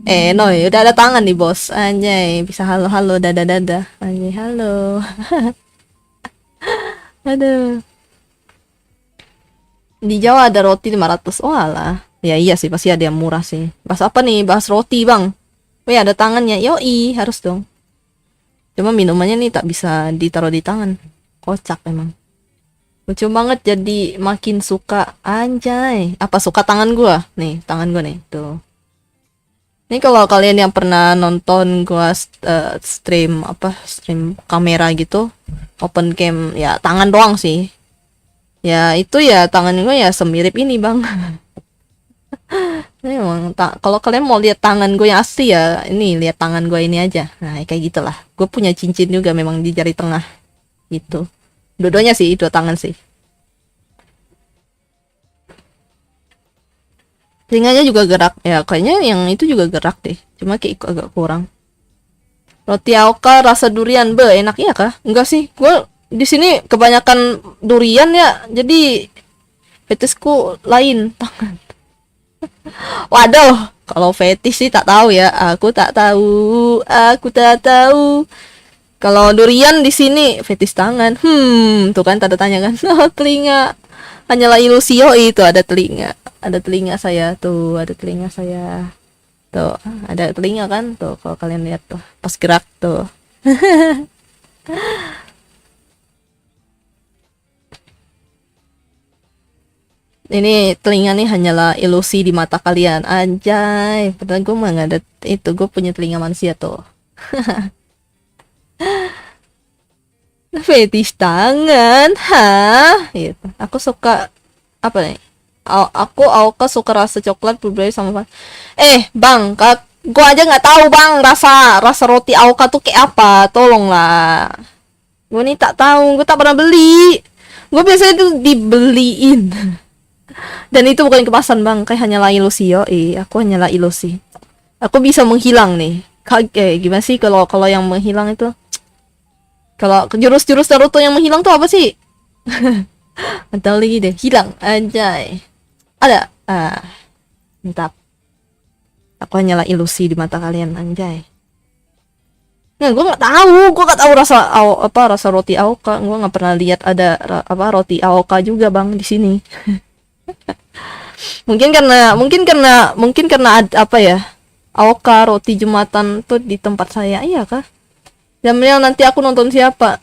No, udah ada tangan nih bos. Anjay, bisa halo dada. Anjay, halo. Aduh. Di Jawa ada roti 500. Oh alah. Ya iya sih, pasti ada yang murah sih. Bahas apa nih? Bahas roti, Bang. Wih, ada tangannya. Yoi, harus dong. Cuma minumannya nih tak bisa ditaruh di tangan. Kocak emang. Lucu banget jadi makin suka. Anjay. Apa suka tangan gua? Nih, tangan gua nih. Tuh. Ini kalau kalian yang pernah nonton gua stream kamera gitu, open cam ya tangan doang sih. Ya itu ya tangan gua ya semirip ini bang. Ini emang kalau kalian mau lihat tangan gue yang asli ya ini lihat tangan gue ini aja. Nah kayak gitulah. Gue punya cincin juga memang di jari tengah gitu. Dua-duanya sih, dua tangan sih. Telinganya juga gerak ya kayaknya yang itu juga gerak deh cuma kayak agak kurang. Roti Aoka rasa durian enak ya kah? Enggak sih gue di sini kebanyakan durian ya jadi fetisku lain tangan. Waduh kalau fetis sih tak tahu ya aku tak tahu kalau durian di sini fetis tangan tuh kan tanda tanya kan. Telinga hanyalah ilusi. Itu ada telinga saya tuh ada telinga kan tuh kalau kalian lihat tuh pas gerak tuh. Ini telinga nih hanyalah ilusi di mata kalian anjay padahal gue mah nggak ada itu gue punya telinga manusia tuh. Fetish tangan gitu. Aku suka apa nih aku suka rasa coklat blueberry sama bang gua aja nggak tahu bang rasa roti Aoka tuh kayak apa tolonglah gua nih tak tahu gua tak pernah beli gua biasanya tuh dibeliin dan itu bukan kemasan bang kayak hanyalah ilusi aku hanyalah ilusi aku bisa menghilang nih gimana sih kalau yang menghilang itu kalau jurus Naruto yang menghilang tuh apa sih? Atau lagi deh hilang anjay ada mantap aku hanyalah ilusi di mata kalian anjay. Nah gue nggak tahu rasa roti Aoka gue nggak pernah lihat ada roti Aoka juga bang di sini. mungkin karena apa ya Aoka roti Jumatan tuh di tempat saya iya kah jamnya nanti aku nonton siapa.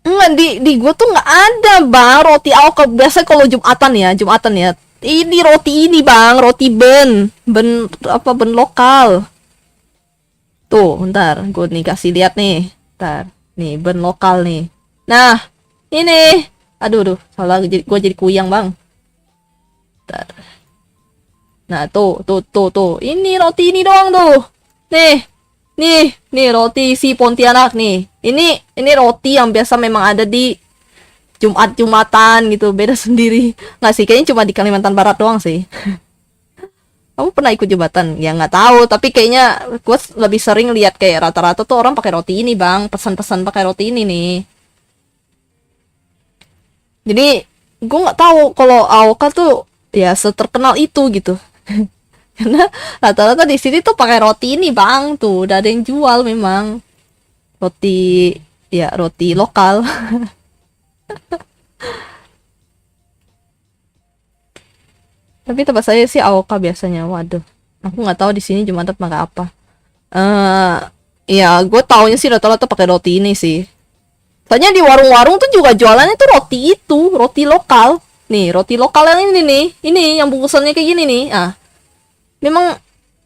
Enggak di gue tuh nggak ada bang roti Aoka biasa kalau Jumatan ya ini roti ini bang roti ben lokal tuh ntar gue nih kasih lihat nih ntar nih ben lokal nih nah ini aduh salah gue jadi kuyang bang ntar nah tuh ini roti ini doang tuh nih roti si Pontianak nih ini roti yang biasa memang ada di Jumatan gitu beda sendiri nggak sih kayaknya cuma di Kalimantan Barat doang sih. Kamu pernah ikut Jumatan ya nggak tahu tapi kayaknya gue lebih sering lihat kayak rata-rata tuh orang pakai roti ini bang pesan-pesan pakai roti ini nih jadi gue nggak tahu kalau Aoka tuh ya seterkenal itu gitu. Karena rata-rata di sini tuh pakai roti ini bang tuh udah ada yang jual memang roti lokal. Tapi tempat saya sih Aoka biasanya waduh aku nggak tahu di sini Jumatan pakai apa ya gue taunya sih rata-rata pakai roti ini sih soalnya di warung-warung tuh juga jualannya tuh roti lokal nih roti lokal yang ini yang bungkusannya kayak gini nih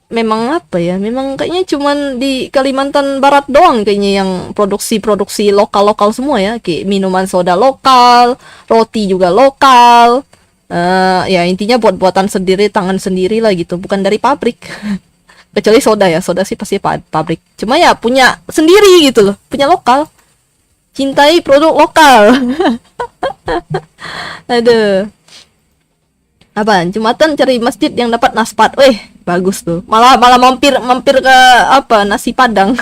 memang apa ya memang kayaknya cuman di Kalimantan Barat doang kayaknya yang produksi lokal semua ya kayak minuman soda lokal roti juga lokal Ya intinya buat-buatan sendiri, tangan sendiri lah gitu, bukan dari pabrik. Kecuali soda ya, soda sih pasti pabrik. Cuma ya punya sendiri gitu loh, punya lokal. Cintai produk lokal. Aduh. Apaan? Jumatan cari masjid yang dapat naspat. Weh, bagus tuh. Malah malah mampir mampir ke apa? Nasi Padang.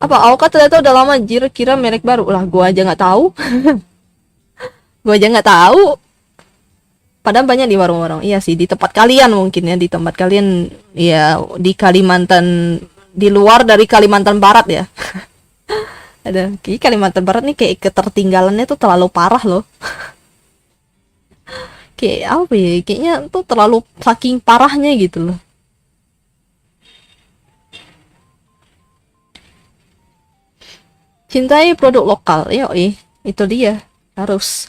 Apa? Awka ternyata udah lama jir kira merek baru. Lah, gua aja nggak tahu. Gua aja nggak tahu. Padahal banyak di warung-warung. Iya sih, di tempat kalian mungkin ya, di tempat kalian ya di Kalimantan, di luar dari Kalimantan Barat ya. Ada, kayak Kalimantan Barat nih kayak ketertinggalannya tuh terlalu parah loh. Kayak apa ya? Kayaknya tuh terlalu saking parahnya gitu loh. Cintai produk lokal. Yoi, itu dia. Harus.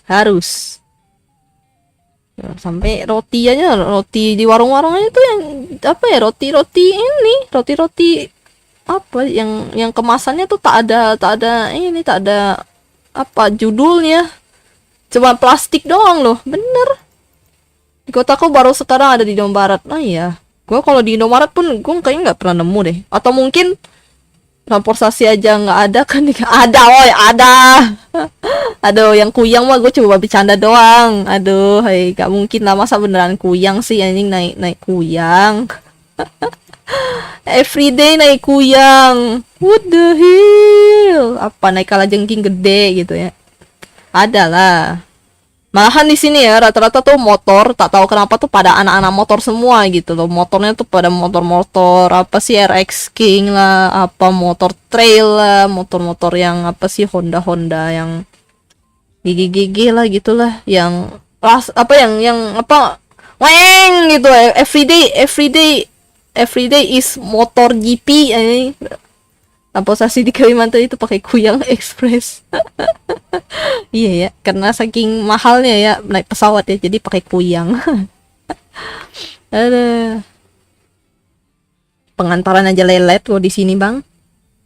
Ya, sampai roti aja, roti di warung-warung aja tuh yang apa ya, roti-roti ini, roti-roti apa yang kemasannya tuh tak ada ini, tak ada apa judulnya, cuma plastik doang loh, bener. Di kotaku baru sekarang ada di Indomaret. Nah iya, gua kalau di Indomaret pun gua kayaknya nggak pernah nemu deh, atau mungkin transportasi aja nggak ada kan. Ada, woi, ada. Aduh, yang kuyang mah gue coba bercanda doang. Aduh, hai, gak mungkin lah, masa beneran kuyang sih anjing, naik kuyang. Everyday naik kuyang. What the hell? Apa naik kalajengking gede gitu ya? Ada lah. Malahan di sini ya rata-rata tuh motor, tak tahu kenapa tuh pada anak-anak motor semua gitu loh. Motornya tuh pada motor-motor apa sih, RX King lah, apa motor trail lah, motor-motor yang apa sih, Honda yang gigi-gigi lah gitulah, yang apa yang apa, weng gitu, everyday is motor GP ini. Transportasi di Kalimantan itu pakai kuyang express. Iya ya, karena saking mahalnya ya naik pesawat ya, jadi pakai kuyang. Ada pengantaran aja lelet kok di sini bang.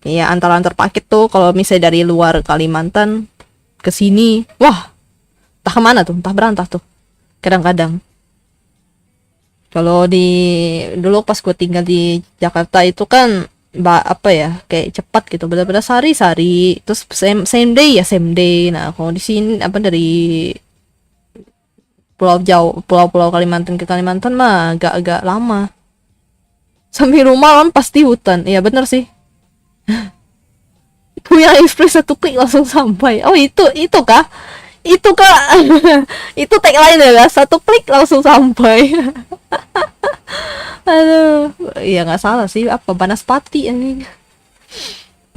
Ya antar paket tuh kalau misalnya dari luar Kalimantan ke sini, wah, entah kemana tuh, entah berantah tuh. Kadang-kadang. Kalau dulu pas gue tinggal di Jakarta itu kan apa ya, kayak cepat gitu, benar-benar sehari terus same day. Nah kalau di sini apa, dari pulau Kalimantan ke Kalimantan mah agak lama, sampai rumah kan pasti hutan. Iya bener sih. Kuyang Express satu klik langsung sampai. Oh itu kah itu tagline ya, satu klik langsung sampai. Aduh, ya nggak salah sih, apa Banaspati ini.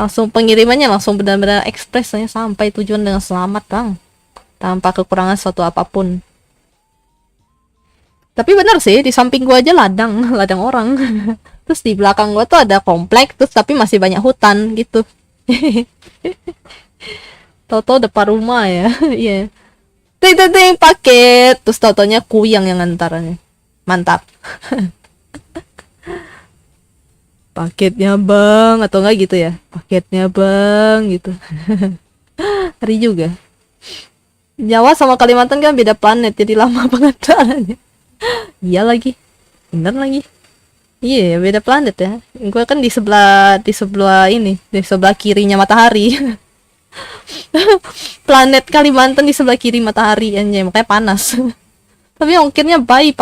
Langsung pengirimannya langsung benar-benar ekspresnya sampai tujuan dengan selamat bang, tanpa kekurangan suatu apapun. Tapi bener sih, di samping gua aja ladang orang. Terus di belakang gua tuh ada komplek, terus tapi masih banyak hutan gitu. Toto depan rumah ya. Iya. Ting paket, terus totonya kuyang yang antaranya. Mantap. Paketnya bang, atau enggak gitu ya, paketnya bang gitu. Hari juga. Jawa sama Kalimantan kan beda planet, jadi lama banget jalannya. Iya lagi, bener lagi. Iya, beda planet ya. Gue kan di sebelah ini, di sebelah kirinya matahari. Planet Kalimantan di sebelah kiri matahari anjay, makanya panas. Tapi ongkirnya baik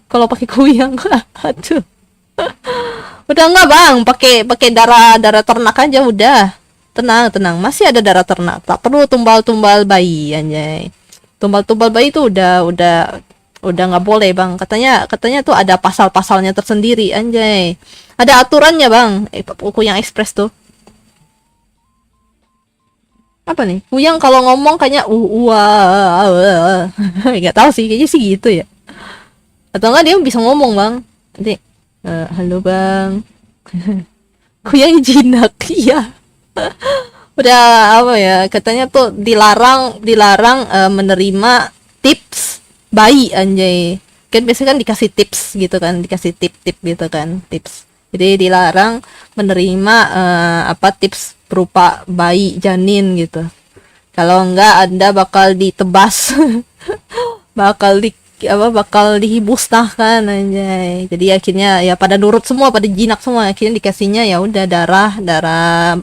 kalau pakai kuyang. Aduh. Udah enggak bang, pakai darah ternak aja udah. Tenang, masih ada darah ternak, tak perlu tumbal bayi anjay. Tumbal bayi itu udah nggak boleh bang, katanya tuh ada pasal-pasalnya tersendiri anjay. Ada aturannya bang, kuyang express tuh. Apa nih? Kuyang kalau ngomong kayaknya nggak tahu sih, kayaknya sih gitu ya. Atau enggak dia bisa ngomong bang. Nanti halo bang. Kuyang jinak, iya. Udah apa ya? Katanya tuh dilarang menerima tips bayi anjay. Kan biasanya kan dikasih tips gitu kan, dikasih tip gitu kan, tips. Jadi dilarang menerima apa tips berupa bayi janin gitu. Kalau enggak Anda bakal ditebas. bakal bakal dimusnahkan anjay. Jadi akhirnya ya pada nurut semua, pada jinak semua. Akhirnya dikasihnya ya udah darah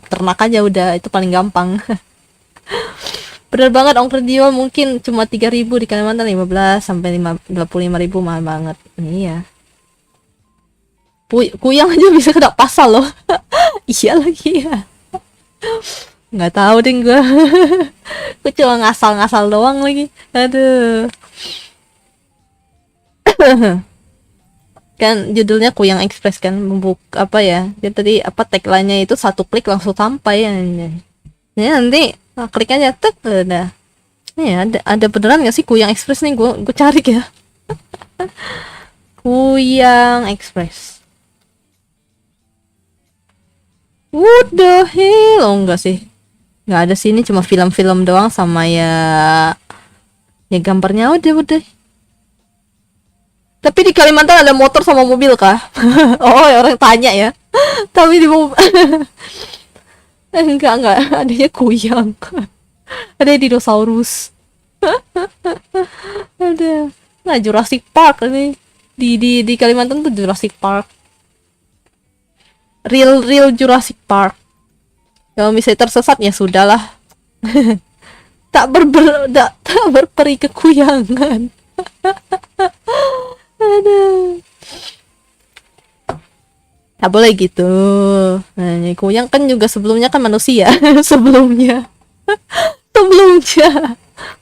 ternak aja, udah itu paling gampang. Bener banget ongkir dijual mungkin cuma 3.000 di Kalimantan, 15 sampai 25.000 mahal banget. Iya. Kuyang aja bisa kena pasal loh. Iya lagi ya. Nggak tahu deh gue. Gue cuma ngasal-ngasal doang lagi. Aduh. Kan judulnya Kuyang Express kan, apa ya? Dia tadi apa tagline-nya itu satu klik langsung sampai ya. Ya nanti klik aja tek udah. Ya ada beneran gak sih Kuyang Express nih? Gue cari ya. Kuyang Express. What the hell? Oh enggak sih. Nggak ada sih, ini cuma film-film doang sama ya gambarnya udah. Tapi di Kalimantan ada motor sama mobil kah? Oh, ya orang tanya ya. Tapi di mobil enggak, adanya kuyang. Ada dinosaurus. Ada. Nah, Jurassic Park ini. Di Kalimantan tuh Jurassic Park. Real Jurassic Park. Kalau misalnya tersesat ya sudahlah. tak berperi kekuyangan. Aduh. Tak boleh gitu. Nah, kuyang kan juga sebelumnya kan manusia. sebelumnya.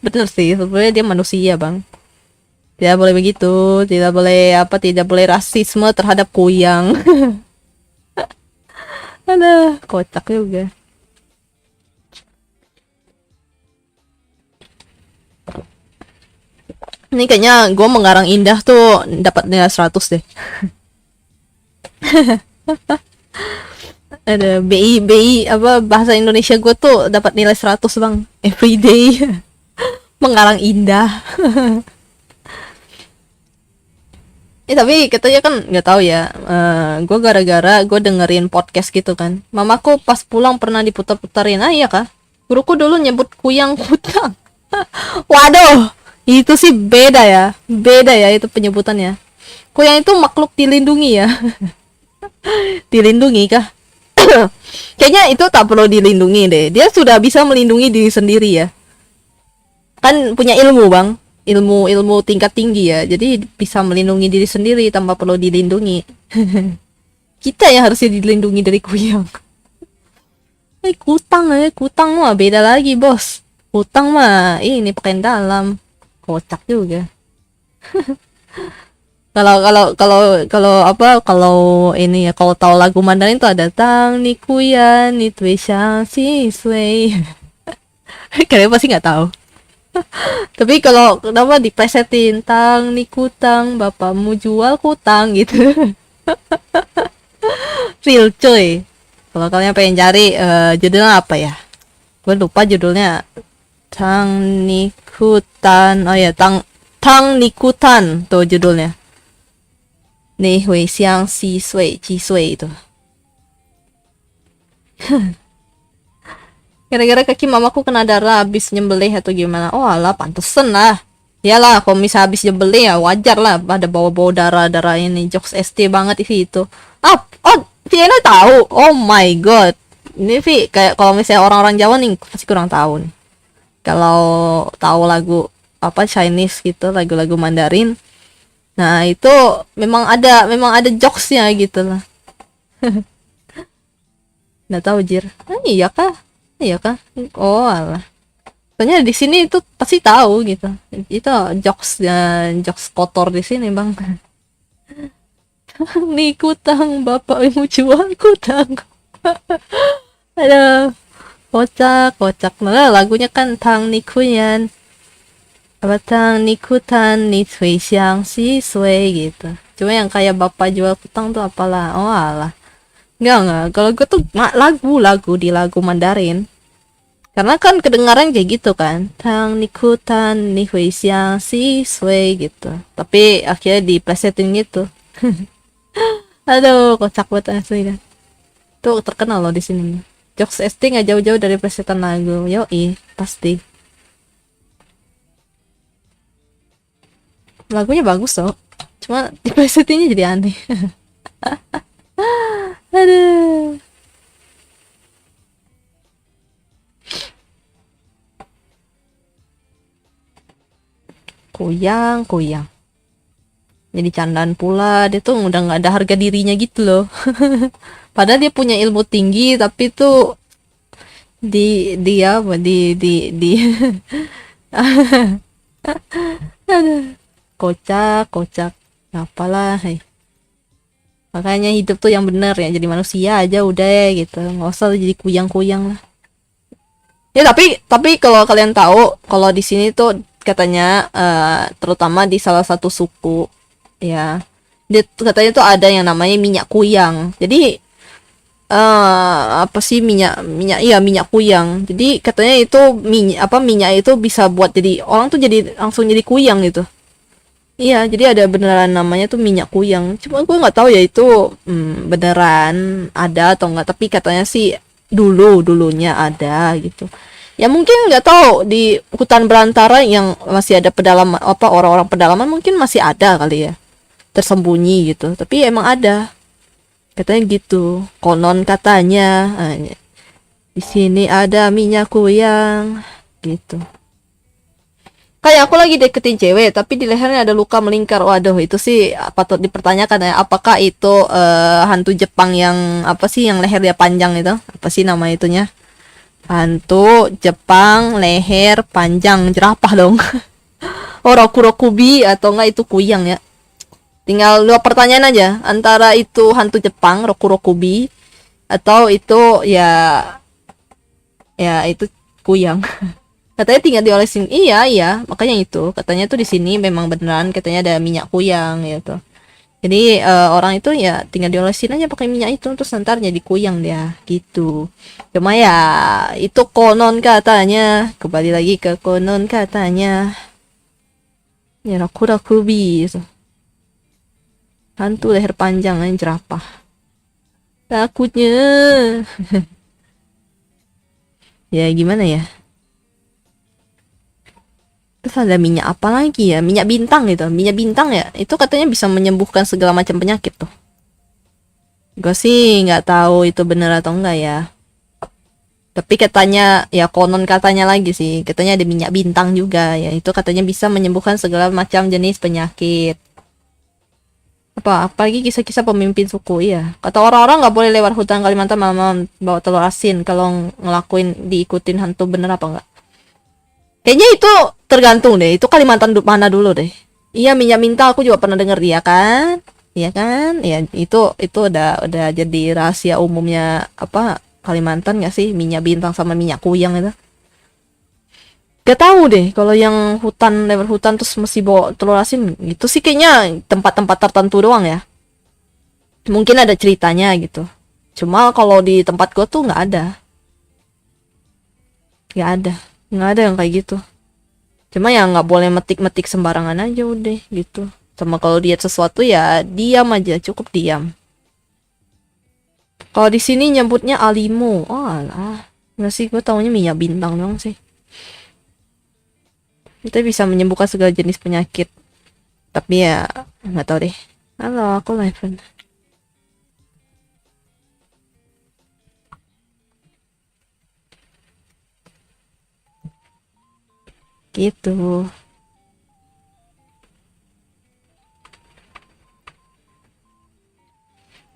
Bener sih, sebelumnya dia manusia, Bang. Tidak boleh begitu, tidak boleh rasisme terhadap kuyang. Aduh, kocak juga. Ini kayaknya gue mengarang indah tuh dapat nilai 100 deh. Ada BI apa bahasa Indonesia gue tuh dapat nilai 100 bang everyday. Mengarang indah. Tapi katanya kan nggak tahu ya. Gue gara-gara gue dengerin podcast gitu kan. Mamaku pas pulang pernah diputar-putarin. Ah iya kah? Guruku dulu nyebut kuyang kutang. Waduh. Itu sih beda ya itu penyebutannya. Kuyang itu makhluk dilindungi ya. Dilindungi kah? Kayaknya itu tak perlu dilindungi deh. Dia sudah bisa melindungi diri sendiri ya. Kan punya ilmu bang, ilmu tingkat tinggi ya. Jadi bisa melindungi diri sendiri tanpa perlu dilindungi. Kita yang harusnya dilindungi dari kuyang. Kutang mah beda lagi bos. Kutang mah ini pakaian dalam. Kocak juga. kalau ini ya, kalau tahu lagu Mandarin tuh ada Tang Ni Kuyan Ni Tui Xiang Si Sui. Kalian pasti nggak tahu. Tapi kalau kenapa dipresetin Tang Ni Kutang, bapakmu jual kutang gitu. Real coy. Kalau kalian pengen cari judulnya apa ya? Gue lupa judulnya. Tang Nikutan. Oh ya, Tang Nikutan tuh judulnya. Ni Hui Xiang Si Sui Ji Sui itu. Gara-gara kaki mamaku kena darah habis nyembelih atau gimana? Oh alah, pantesan lah. Iyalah, kalau misal habis nyembelih ya wajar lah ada bawa-bawa darah ini. Jokes ST banget itu. Oh, Viena tahu. Oh my god. Ini Vi kayak kalau misalnya orang-orang Jawa nih pasti kurang tahu nih. Kalau tahu lagu apa Chinese gitu, lagu-lagu Mandarin, nah itu memang ada jokesnya gitu lah. Nggak tahu jir. Iya kah? Oh alah. Soalnya di sini itu pasti tahu gitu. Itu jokes kotor di sini bang. Nih kutang, bapak mau jual kutang. Aduh. Kocak. Nah, lagunya kan Tang Ni Kuyan. Apa Tang Ni Kutan Ni Tui Xiang Si Sui gitu. Cuma yang kayak bapak jual kutang tuh apalah. Oh alah. Enggak. Kalau gue tuh lagu di lagu Mandarin. Karena kan kedengaran kayak gitu kan. Tang Ni Kutan Ni Hui Xiang Si Sui gitu. Tapi akhirnya diplesetin gitu. Aduh, kocak banget asli dah. Tuh terkenal loh di sini. Jokes ST nggak jauh-jauh dari presetan lagu. Yoi, pasti. Lagunya bagus loh. Cuma di nya jadi aneh. Aduh. Kuyang. Jadi candaan pula, dia tuh udah nggak ada harga dirinya gitu loh. Padahal dia punya ilmu tinggi, tapi tuh dia apa di Aduh, kocak apalah, hey. Makanya hidup tuh yang bener ya, jadi manusia aja udah ya gitu, nggak usah jadi kuyang lah ya. Tapi kalau kalian tahu, kalau di sini tuh katanya terutama di salah satu suku ya, dia katanya tuh ada yang namanya minyak kuyang. Jadi apa sih, minyak iya, minyak kuyang. Jadi katanya itu minyak itu bisa buat jadi orang tuh jadi langsung jadi kuyang gitu. Iya, jadi ada beneran namanya tuh minyak kuyang. Cuma gue nggak tahu ya itu beneran ada atau enggak. Tapi katanya sih dulunya ada gitu. Ya mungkin nggak tahu di hutan belantara yang masih ada pedalaman, apa orang-orang pedalaman mungkin masih ada kali ya, tersembunyi gitu. Tapi emang ada. Katanya gitu. Konon katanya di sini ada minyak kuyang gitu. Kayak aku lagi deketin cewek tapi di lehernya ada luka melingkar. Waduh, itu sih patut dipertanyakan ya, apakah itu hantu Jepang yang apa sih, yang leher dia panjang itu, apa sih nama itunya, hantu Jepang leher panjang jerapah dong. Oh, Rokurokubi atau enggak itu kuyang ya. Tinggal dua pertanyaan aja, antara itu hantu Jepang Rokurokubi atau itu ya itu kuyang. Katanya tinggal diolesin. Iya, makanya itu katanya tuh di sini memang beneran katanya ada minyak kuyang gitu. Jadi orang itu ya tinggal diolesin aja pakai minyak itu, terus ntar jadi kuyang dia gitu. Cuma ya itu konon katanya, kembali lagi ke konon katanya. Ya Rakurakubi gitu. Hantu leher panjang yang jerapah. Takutnya. Ya gimana ya? Terus ada minyak apa lagi ya? Minyak bintang gitu. Minyak bintang ya. Itu katanya bisa menyembuhkan segala macam penyakit tuh. Gue sih nggak tahu itu bener atau enggak ya. Tapi katanya ya, konon katanya lagi sih. Katanya ada minyak bintang juga ya. Itu katanya bisa menyembuhkan segala macam jenis penyakit. Apalagi kisah-kisah pemimpin suku ya. Kata orang-orang nggak boleh lewat hutan Kalimantan malam-malam bawa telur asin kalau ngelakuin diikutin hantu, bener apa enggak? Kayaknya itu tergantung deh. Itu Kalimantan mana dulu deh. Iya, minyak minta aku juga pernah denger dia kan. Iya kan? Ya itu udah jadi rahasia umumnya apa Kalimantan nggak sih, minyak bintang sama minyak kuyang itu. Gak tahu deh kalau yang hutan, lewat hutan terus mesti bawa telur asin gitu sih, kayaknya tempat-tempat tertentu doang ya. Mungkin ada ceritanya gitu. Cuma kalau di tempat gua tuh nggak ada. Nggak ada yang kayak gitu. Cuma ya nggak boleh metik-metik sembarangan aja udah gitu. Sama kalau diet sesuatu ya diam aja, cukup diam. Kalau di sini nyebutnya alimo. Oh alah, nggak sih, gue taunya minyak bintang doang sih. Itu bisa menyembuhkan segala jenis penyakit. Tapi ya nggak tahu deh. Halo, aku live. Gitu.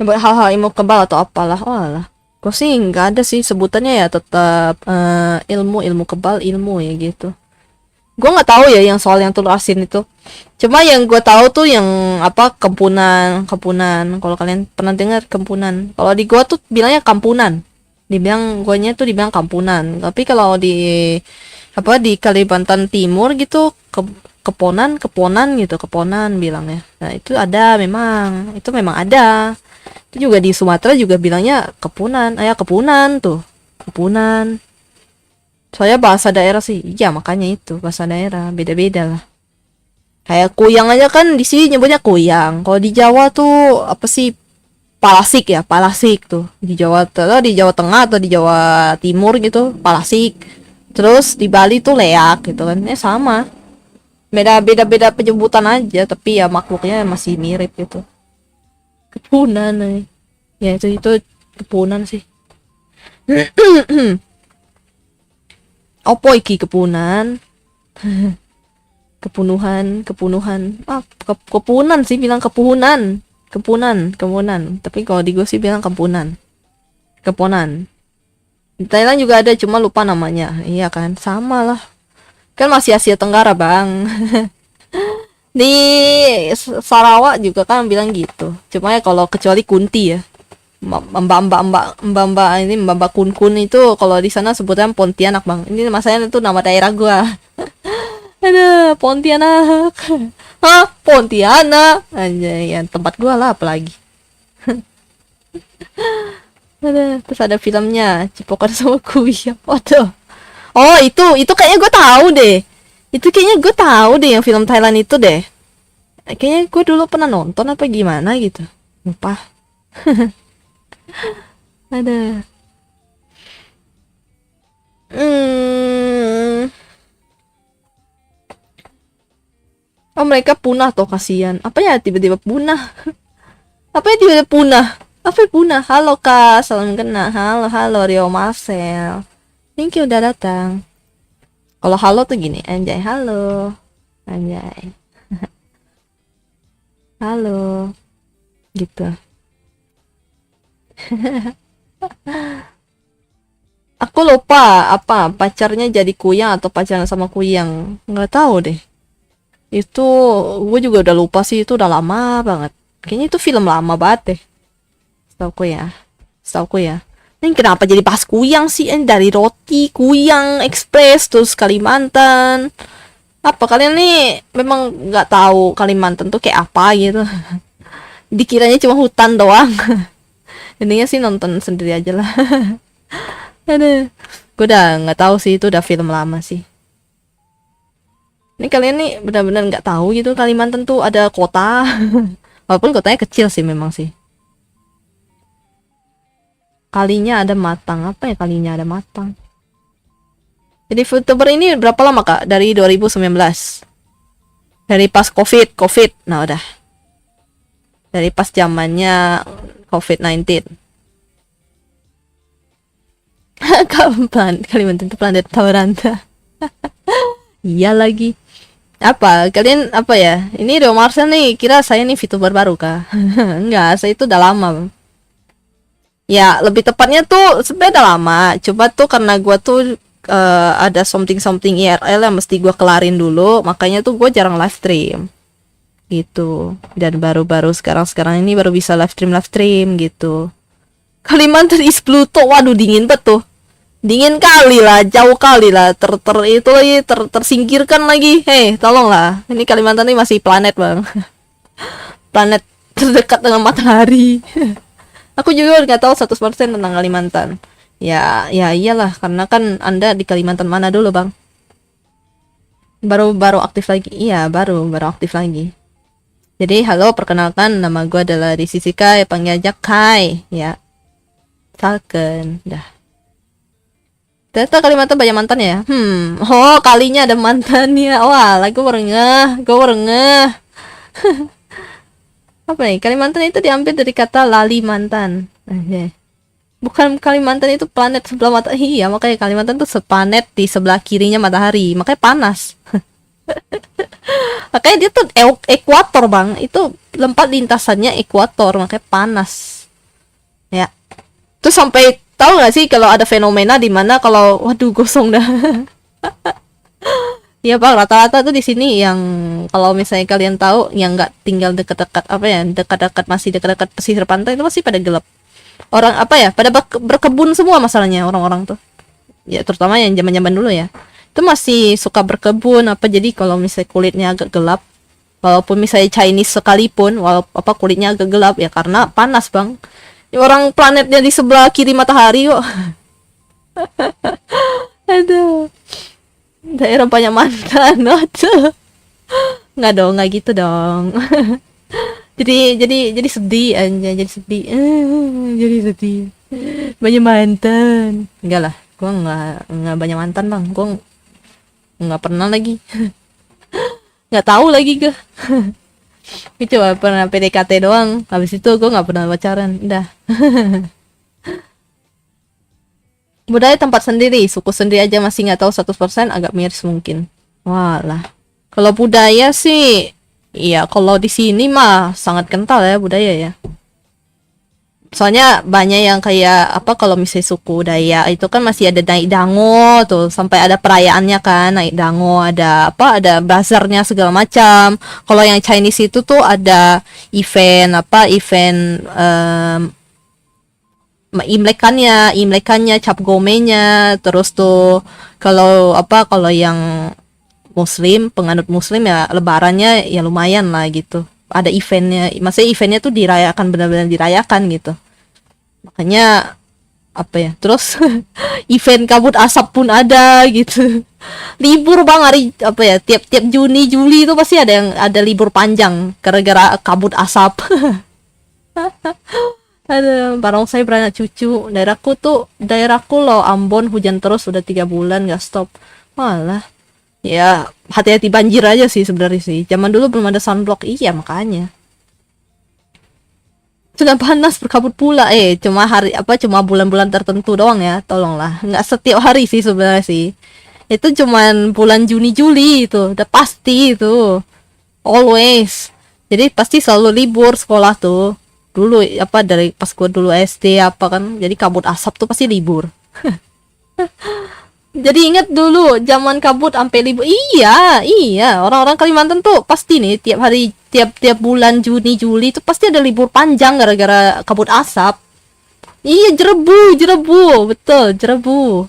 Buat hal-hal ilmu kebal atau apalah. Oh alah. Gue sih nggak ada sih sebutannya ya, tetap ilmu kebal, ilmu ya gitu. Gue nggak tahu ya yang soal yang telur asin itu. Cuma yang gue tahu tuh yang apa, kempunan. Kalau kalian pernah dengar kempunan. Kalau di gue tuh bilangnya kampunan. Guanya tuh dibilang kampunan. Tapi kalau di apa di Kalimantan Timur gitu keponan gitu, keponan bilangnya. Nah itu ada, memang itu memang ada. Itu juga di Sumatera juga bilangnya kepunan. Kepunan tuh, kepunan. Soalnya bahasa daerah sih, iya makanya itu bahasa daerah beda-beda lah. Kayak kuyang aja kan di sini nyebutnya kuyang. Kalau di Jawa tuh apa sih, palasik ya, palasik tuh. Di Jawa atau di Jawa Tengah atau di Jawa Timur gitu, palasik. Terus di Bali tuh leak gitu kan, sama. Beda-beda penyebutan aja, tapi ya makhluknya masih mirip gitu. Kepunan nih. Ya itu kepunan sih. Opo iki kepunan? Kepunuhan. Kepunan sih bilang kepunan. Kepunan. Tapi kalau di gue sih bilang kepunan. Di Thailand juga ada, cuma lupa namanya. Iya kan, sama lah. Kan masih Asia Tenggara, Bang. Di Sarawak juga kan bilang gitu. Cuma ya kalau kecuali Kunti ya. Mbak Kun Kun itu kalau di sana sebutnya Pontianak, Bang. Ini masanya itu nama daerah gua. Ada Pontianak. Hah, Pontianak. Anjay, yang tempat gua lah apalagi. Terus ada filmnya Cipokan sama Kuya. Waduh. Oh, itu kayaknya gue tahu deh. Itu kayaknya gue tahu deh yang film Thailand itu deh. Kayaknya gue dulu pernah nonton apa gimana gitu. Lupa. Ada. Oh, mereka punah toh, kasihan. Apa ya tiba-tiba punah? Apa ya tiba-tiba punah? Apa ya punah? Halo Kak, salam kenal. Halo Rio Marcel. Thank you udah datang. Kalau halo tuh gini, anjay halo. Anjay. Halo. Gitu. Aku lupa apa pacarnya jadi Kuyang atau pacaran sama Kuyang. Nggak tahu deh. Itu gue juga udah lupa sih, itu udah lama banget. Kayaknya itu film lama banget deh. Setauku ya. Ini kenapa jadi bahas Kuyang sih? Dari roti, Kuyang, Express, terus Kalimantan. Apa kalian nih memang nggak tahu Kalimantan tuh kayak apa gitu? Dikiranya cuma hutan doang. Intinya sih nonton sendiri aja lah. Aduh, gue udah nggak tahu sih, itu udah film lama sih. Ini kalian nih benar-benar nggak tahu gitu Kalimantan tuh ada kota. Walaupun kotanya kecil sih memang sih. Kalinya ada Matang. Apa ya kalinya ada Matang? Jadi VTuber ini berapa lama Kak? Dari 2019. Dari pas COVID. Nah udah. Dari pas zamannya COVID-19. Kapan? Kalimantan itu planet Tawaranta. Iya lagi. Apa? Kalian apa ya? Ini Rio Marcel nih, kira saya nih VTuber baru kah? Enggak, saya itu udah lama. Ya, lebih tepatnya tuh sebenarnya udah lama. Coba tuh karena gua tuh ada something IRL yang mesti gua kelarin dulu, makanya tuh gua jarang live stream. Gitu. Dan baru-baru sekarang ini baru bisa live stream gitu. Kalimantan is Pluto. Waduh, dingin banget tuh. Dingin kali lah, jauh kali lah, tersingkirkan lagi. Hei, tolonglah. Ini Kalimantan ini masih planet, Bang. Planet terdekat dengan matahari. Aku juga nggak tahu 100% tentang Kalimantan. Ya iyalah, karena kan Anda di Kalimantan mana dulu, Bang? Baru aktif lagi. Iya, baru aktif lagi. Jadi, halo, perkenalkan, nama gue adalah Risisika, panggil aja Kai, ya. Salken, dah. Ternyata Kalimantan banyak mantan ya? Oh, kalinya ada mantannya. Wah, gue baru ngeh. Apa nih? Kalimantan itu diambil dari kata lali mantan. Bukan, Kalimantan itu planet sebelah matahari. Iya, makanya Kalimantan tuh seplanet di sebelah kirinya matahari. Makanya panas. Makanya dia tuh ekuator, Bang. Itu tempat lintasannya ekuator, makanya panas. Ya. Terus sampai tahu nggak sih kalau ada fenomena di mana kalau waduh gosong dah. Iya Bang, rata-rata tuh di sini yang kalau misalnya kalian tahu yang nggak tinggal dekat-dekat apa ya, masih dekat-dekat pesisir pantai itu masih pada gelap. Orang apa ya, pada berkebun semua masalahnya orang-orang tuh. Ya terutama yang zaman-zaman dulu ya. Itu masih suka berkebun apa, jadi kalau misalnya kulitnya agak gelap, walaupun misalnya Chinese sekalipun, walaupun apa kulitnya agak gelap ya karena panas Bang. Ya, orang planetnya di sebelah kiri matahari kok. Aduh. Daerah banyak mantan. Aduh. Nggak dong, nggak gitu dong. jadi sedih aja, jadi sedih. Jadi sedih. Banyak mantan. Enggak lah, gua nggak banyak mantan Bang. Gua nggak pernah lagi. nggak tahu lagi gue. Gue cuma pernah PDKT doang, habis itu gue nggak pernah pacaran, udah. Budaya tempat sendiri, suku sendiri aja masih nggak tahu 100%, agak miris mungkin. Walah. Kalau budaya sih, iya kalau di sini mah sangat kental ya budaya ya. Soalnya banyak yang kayak apa kalau misalnya suku Dayak itu kan masih ada naik dango tuh sampai ada perayaannya kan naik dango ada apa ada bazarnya segala macam. Kalau yang Chinese itu tuh ada event imlekannya cap gomenya terus tuh kalau yang Muslim penganut Muslim ya lebarannya ya lumayan lah gitu ada eventnya maksudnya eventnya tuh dirayakan benar-benar dirayakan gitu makanya apa ya terus event kabut asap pun ada gitu libur bang hari apa ya tiap-tiap Juni Juli itu pasti ada libur panjang gara-gara kabut asap. Ada barongsai beranak cucu daerahku loh Ambon hujan terus udah 3 bulan gak stop malah ya hati-hati banjir aja sih sebenarnya sih zaman dulu belum ada sunblock iya makanya sudah panas berkabut pula cuma bulan-bulan tertentu doang ya tolonglah nggak setiap hari sih sebenarnya sih itu cuman bulan Juni Juli itu udah pasti itu always jadi pasti selalu libur sekolah tuh dulu apa dari pas gue dulu SD apa kan jadi kabut asap tuh pasti libur. Jadi inget dulu zaman kabut sampai libur. Iya, orang-orang Kalimantan tuh pasti nih tiap bulan Juni Juli itu pasti ada libur panjang gara-gara kabut asap. Iya, jerebu, betul, jerebu.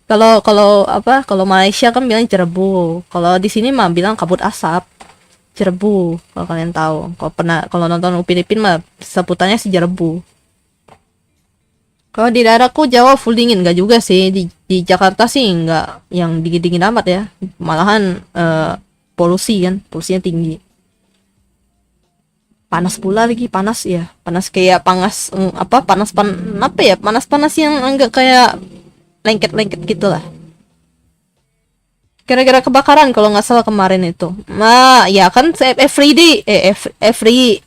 Kalau Malaysia kan bilang jerebu. Kalau di sini mah bilang kabut asap. Jerebu, kalau kalian tahu. Kalau nonton Upin Ipin mah sebutannya si jerebu. Kalau di daerahku Jawa full dingin nggak juga sih di Jakarta sih nggak yang dingin-dingin amat ya malahan polusinya tinggi panas pula lagi panas ya panas kayak panas yang enggak kayak lengket-lengket gitulah gara-gara kebakaran kalau nggak salah kemarin itu nah ya kan every day every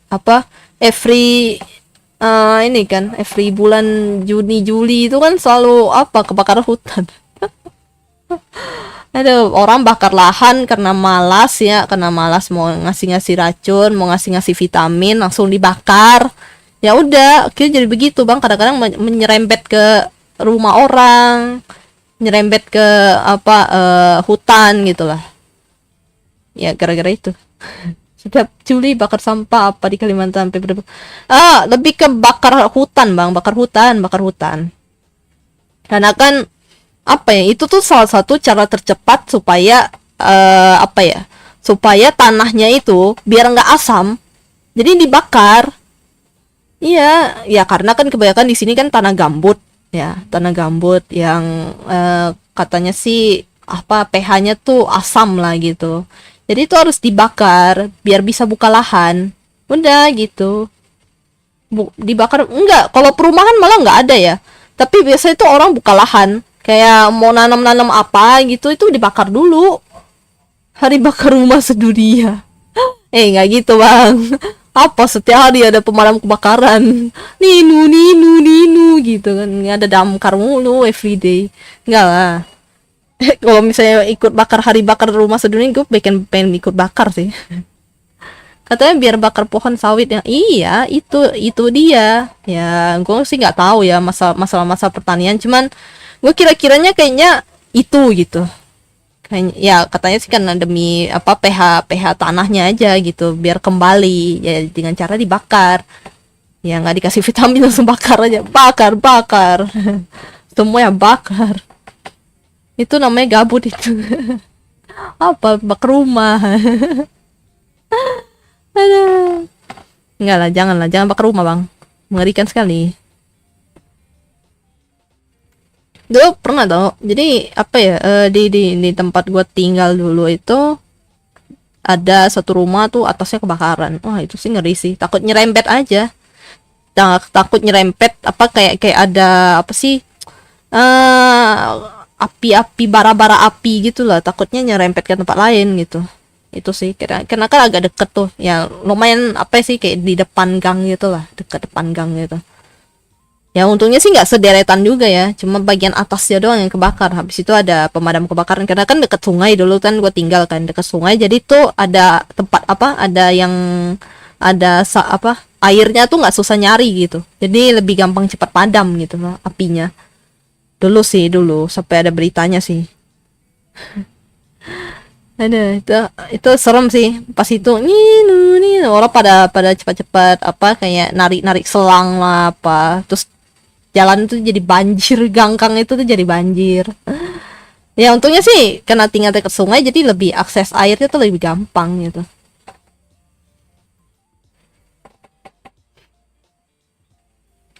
ini kan every bulan Juni Juli itu kan selalu kebakaran hutan. Ada orang bakar lahan karena malas mau ngasih racun mau ngasih vitamin langsung dibakar ya udah akhirnya jadi begitu bang kadang-kadang menyerempet ke rumah orang nyerempet ke hutan gitulah ya gara-gara itu. Setiap Juli bakar sampah apa di Kalimantan sampai berapa? Lebih ke bakar hutan, Bang, bakar hutan. Karena kan itu tuh salah satu cara tercepat supaya supaya tanahnya itu biar nggak asam. Jadi dibakar. Iya, ya karena kan kebanyakan di sini kan tanah gambut, ya, tanah gambut yang katanya sih pH-nya tuh asam lah gitu. Jadi itu harus dibakar biar bisa buka lahan. Udah gitu. Dibakar enggak, kalau perumahan malah nggak ada ya. Tapi biasanya itu orang buka lahan, kayak mau nanam-nanam apa gitu itu dibakar dulu. Hari bakar rumah sedunia. Nggak gitu, Bang. Setiap hari ada pemadam kebakaran. Ninu gitu kan. Nggak ada damkar mulu everyday. Enggak lah. Kalau misalnya ikut hari bakar rumah sedunia gue pengen ikut bakar sih. Katanya biar bakar pohon sawit yang iya itu dia ya gue sih nggak tahu ya masa pertanian cuman gue kira-kiranya kayaknya itu gitu kayaknya ya katanya sih kan demi pH tanahnya aja gitu biar kembali ya dengan cara dibakar ya nggak dikasih vitamin langsung bakar aja bakar semua ya bakar. Itu namanya gabut itu. Bak rumah. Aduh. Enggak lah, jangan bak rumah, Bang. Mengerikan sekali. Dulu pernah tau. Jadi di tempat gua tinggal dulu itu ada satu rumah tuh atasnya kebakaran. Wah, itu sih ngeri sih. Takut nyerempet aja. Takut nyerempet kayak ada api-api bara-bara api gitu lah takutnya nyerempet ke tempat lain gitu itu sih karena kan agak deket tuh ya, lumayan apa sih, kayak di depan gang gitu lah, dekat depan gang gitu. Ya untungnya sih nggak sederetan juga ya, cuma bagian atasnya doang yang kebakar. Habis itu ada pemadam kebakaran karena kan deket sungai, dulu kan gue tinggal kan deket sungai, jadi tuh ada tempat apa, ada yang apa, airnya tuh nggak susah nyari gitu, jadi lebih gampang cepat padam gitu loh apinya. Dulu sih, dulu sampai ada beritanya sih. Ada itu serem sih pas itu, nih orang pada pada cepat-cepat apa, kayak narik-narik selang lah apa, terus jalan tuh jadi banjir, ganggang itu tuh jadi banjir. Ya untungnya sih karena tinggal dekat sungai, jadi lebih akses airnya tuh lebih gampang gitu.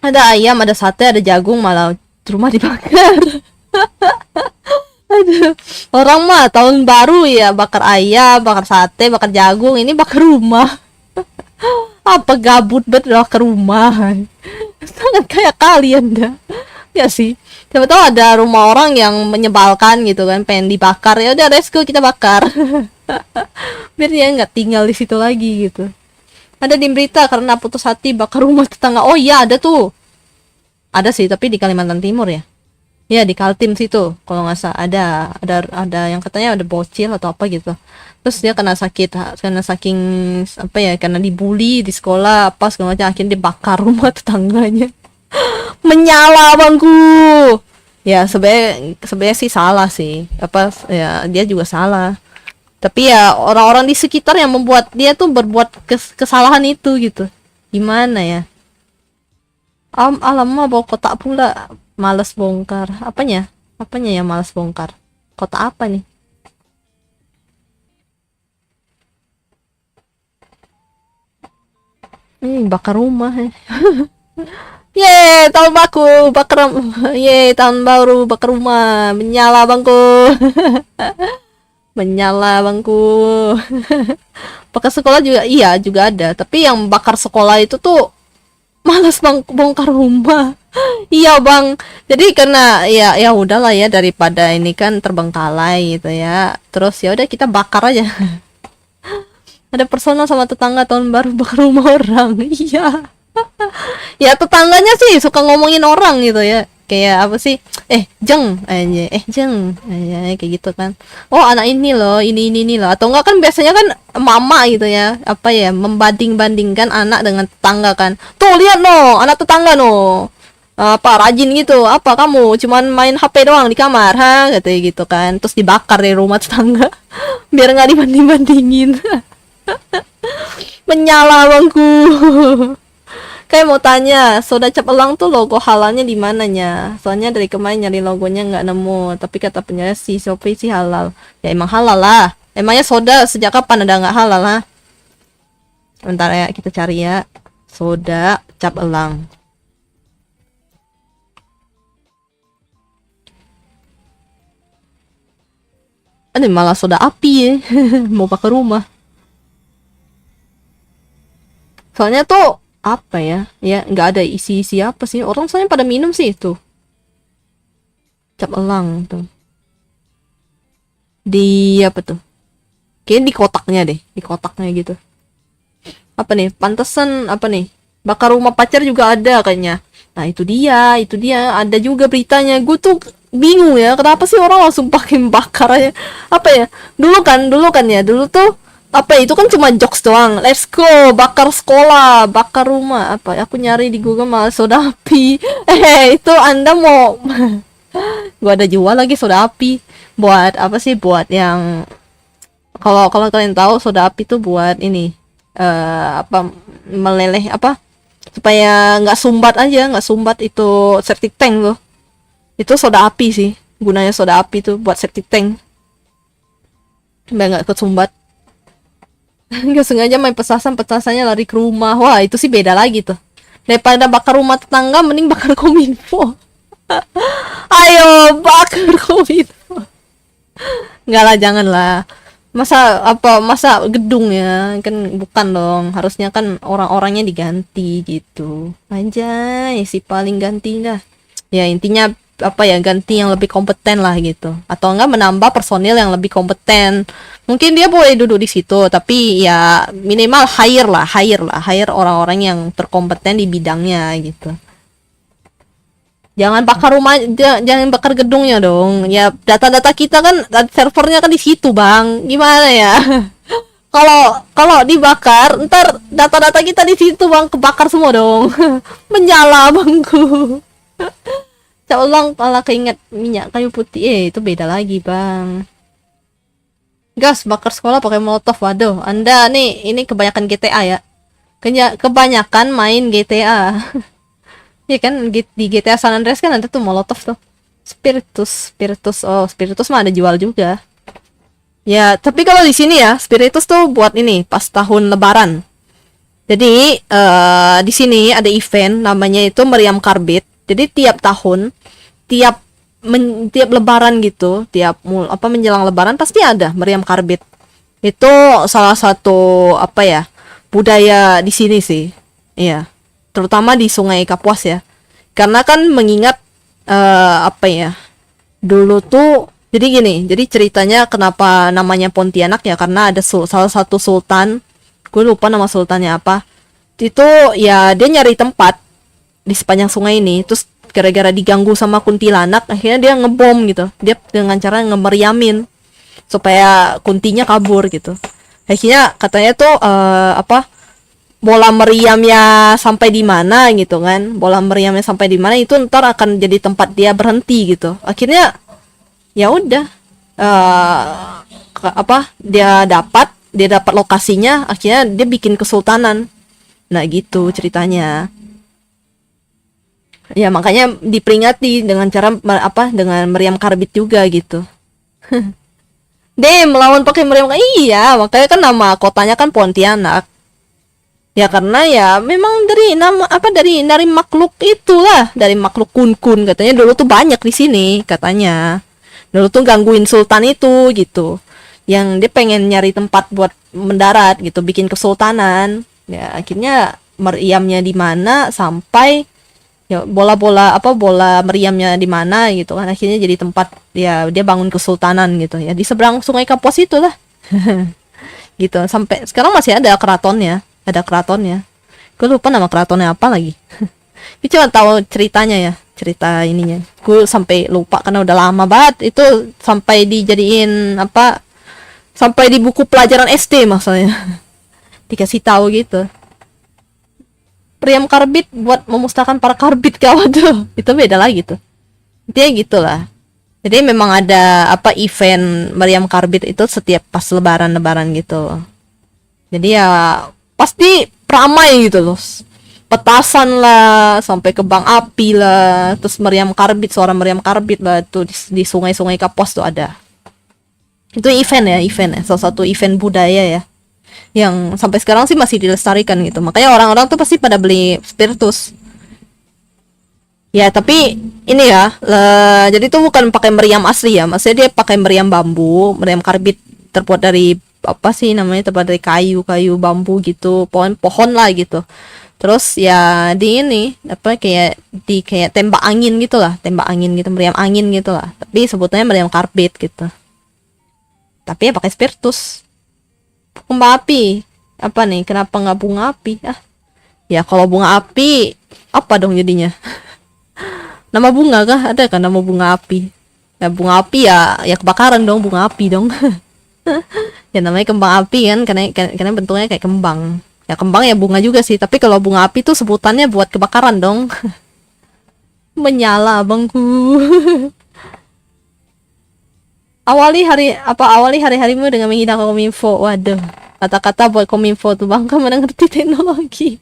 Ada ayam, ada sate, ada jagung, malah rumah dibakar. Aduh, orang mah tahun baru ya bakar ayam, bakar sate, bakar jagung, ini bakar rumah. Apa gabut banget bakar rumah. Sangat kayak kalian dah. Ya sih. Siapa tahu ada rumah orang yang menyebalkan gitu kan, pengen dibakar, ya udah let's go kita bakar. Biar dia nggak tinggal di situ lagi gitu. Ada di berita karena putus hati bakar rumah tetangga. Oh iya ada tuh. Ada sih tapi di Kalimantan Timur ya. Ya di Kaltim situ kalau nggak salah, ada yang katanya ada bocil atau apa gitu, terus dia kena sakit karena saking apa ya, karena dibully di sekolah apa segala macam, akhirnya dibakar rumah tetangganya. Menyala bangku. Ya sebenarnya sih salah sih, apa ya, dia juga salah, tapi ya orang-orang di sekitar yang membuat dia tuh berbuat kesalahan itu gitu, gimana ya. Alamak bawa kotak pula, males bongkar. Apanya ya males bongkar? Kotak apa nih? Bakar rumah. Yeay, tahun baku, yeay, tahun baru bakar rumah, menyala bangku. Menyala bangku. Bakar sekolah juga, iya juga ada, tapi yang bakar sekolah itu tuh malas bang bongkar rumah. Iya bang, jadi karena ya udahlah ya, daripada ini kan terbengkalai gitu ya, terus ya udah kita bakar aja. Ada personal sama tetangga tahun baru bakar rumah orang. Iya. Ya tetangganya sih suka ngomongin orang gitu ya, kayak apa sih, jeng aja, jeng aja, kayak gitu kan. Oh anak ini loh, ini loh, atau enggak kan biasanya kan mama gitu ya, apa ya, membanding-bandingkan anak dengan tetangga kan. Tuh lihat no anak tetangga no, apa rajin gitu, apa kamu cuman main HP doang di kamar, ha, katanya gitu kan, terus dibakar di rumah tetangga. Biar nggak dibanding-bandingin. Menyala bangku. Kayak mau tanya, soda cap elang tuh logo halalnya di mananya? Soalnya dari kemarin nyari logonya nggak nemu, tapi kata penjualnya si Shopee sih halal. Ya emang halal lah. Emangnya soda sejak kapan ada nggak halal lah? Bentar ya, kita cari ya. Soda cap elang. Ini malah soda api ya. Mau pakai rumah. Soalnya tuh apa ya, nggak ada isi apa sih, orang soalnya pada minum sih itu cap elang tuh di apa tuh, kayak di kotaknya deh, di kotaknya gitu. Apa nih, pantesan apa nih, bakar rumah pacar juga ada kayaknya. Nah itu dia ada juga beritanya. Gue tuh bingung ya, kenapa sih orang langsung pakai bakar aja. Apa ya, dulu kan ya, dulu tuh apa itu kan cuma jokes doang, let's go bakar sekolah, bakar rumah, apa aku nyari di Google malah soda api. Itu anda mau gua ada jual lagi soda api, buat apa sih, buat yang, kalau kalian tahu soda api tuh buat ini, apa, meleleh apa, supaya nggak sumbat aja, nggak sumbat, itu septic tank loh, itu soda api sih gunanya, soda api tuh buat septic tank supaya nggak kesumbat. Nggak sengaja main petasannya lari ke rumah. Wah itu sih beda lagi tuh, daripada bakar rumah tetangga mending bakar kominfo. Ayo bakar kominfo. Nggak lah, jangan lah, masa gedung ya kan, bukan dong, harusnya kan orang-orangnya diganti gitu. Anjay si paling ganti dah. Ya intinya apa ya, ganti yang lebih kompeten lah gitu, atau enggak menambah personil yang lebih kompeten. Mungkin dia boleh duduk di situ, tapi ya minimal hire orang-orang yang terkompeten di bidangnya gitu. Jangan bakar rumah, jangan bakar gedungnya dong. Ya data-data kita kan, servernya kan di situ bang. Gimana ya? Kalau kalau dibakar, ntar data-data kita di situ bang, kebakar semua dong. Menyala bangku. Coba bang, kalau keinget minyak kayu putih, itu beda lagi bang. Gas bakar sekolah pakai molotov, waduh. Anda nih, ini kebanyakan GTA ya. Kebanyakan main GTA. Ya kan di GTA San Andreas kan ada tuh molotov tuh. Spiritus. Oh, Spiritus mah ada jual juga. Ya, tapi kalau di sini ya, Spiritus tuh buat ini pas tahun Lebaran. Jadi di sini ada event namanya itu Meriam Karbit. Jadi tiap tahun, tiap tiap Lebaran gitu, tiap menjelang Lebaran pasti ada Meriam Karbit. Itu salah satu apa ya, budaya di sini sih. Iya. Terutama di Sungai Kapuas ya, karena kan mengingat apa ya, dulu tuh jadi gini, jadi ceritanya kenapa namanya Pontianak ya, karena ada salah satu sultan, gue lupa nama sultannya apa, itu ya dia nyari tempat di sepanjang sungai ini, terus gara-gara diganggu sama kuntilanak, akhirnya dia ngebom gitu, dia dengan cara ngemeriamin supaya kuntinya kabur gitu. Akhirnya katanya tuh apa, bola meriamnya sampai di mana gitu kan, bola meriamnya sampai di mana itu ntar akan jadi tempat dia berhenti gitu. Akhirnya ya udah apa, dia dapat lokasinya, akhirnya dia bikin kesultanan. Nah gitu ceritanya ya, makanya diperingati dengan cara apa, dengan meriam karbit juga gitu. Melawan pakai meriam, iya makanya kan nama kotanya kan Pontianak. Ya karena ya memang dari nama apa, dari makhluk itulah, dari makhluk kun-kun katanya dulu tuh banyak di sini katanya. Dulu tuh gangguin sultan itu gitu. Yang dia pengen nyari tempat buat mendarat gitu, bikin kesultanan. Ya akhirnya meriamnya di mana sampai ya bola meriamnya di mana gitu kan, akhirnya jadi tempat ya dia bangun kesultanan gitu ya, di seberang Sungai Kapuas itulah. Gitu. Sampai sekarang masih ada keratonnya. Gue lupa nama keratonnya apa lagi. Gue cuma tahu ceritanya ya, cerita ininya. Gue sampai lupa karena udah lama banget. Itu sampai dijadiin apa? Sampai di buku pelajaran SD maksudnya. Dikasih tahu gitu. Meriam karbit buat memusnahkan para karbit, kawan tuh. Itu beda lagi tuh. Intinya gitulah. Jadi memang ada apa, event meriam karbit itu setiap pas lebaran gitu. Jadi ya pasti ramai gitu loh, petasan lah, sampai kembang api lah, terus meriam karbit, suara meriam karbit lah tuh di sungai Kapuas tuh ada. Itu event ya, salah satu event budaya ya, yang sampai sekarang sih masih dilestarikan gitu. Makanya orang-orang tuh pasti pada beli Spiritus. Ya tapi ini ya, jadi tuh bukan pakai meriam asli ya, maksudnya dia pakai meriam bambu, meriam karbit terbuat dari apa sih namanya, terbuat dari kayu bambu gitu, pohon lah gitu. Terus ya di ini apa, kayak tembak angin gitu, meriam angin gitu lah, tapi sebutnya meriam karbit gitu. Tapi ya pakai Spiritus. Kembang api apa nih, kenapa nggak bunga api? Ya kalau bunga api apa dong jadinya? Nama bunga kah? Ada kan nama bunga api? Ya bunga api ya kebakaran dong, bunga api dong. Ya namanya kembang api kan, karena bentuknya kayak kembang. Ya kembang ya bunga juga sih, tapi kalau bunga api tuh sebutannya buat kebakaran dong. Menyala bangku. Awali hari-harimu dengan menghidangkan Kominfo. Waduh, kata-kata buat Kominfo tuh bang, kamu mana ngerti teknologi.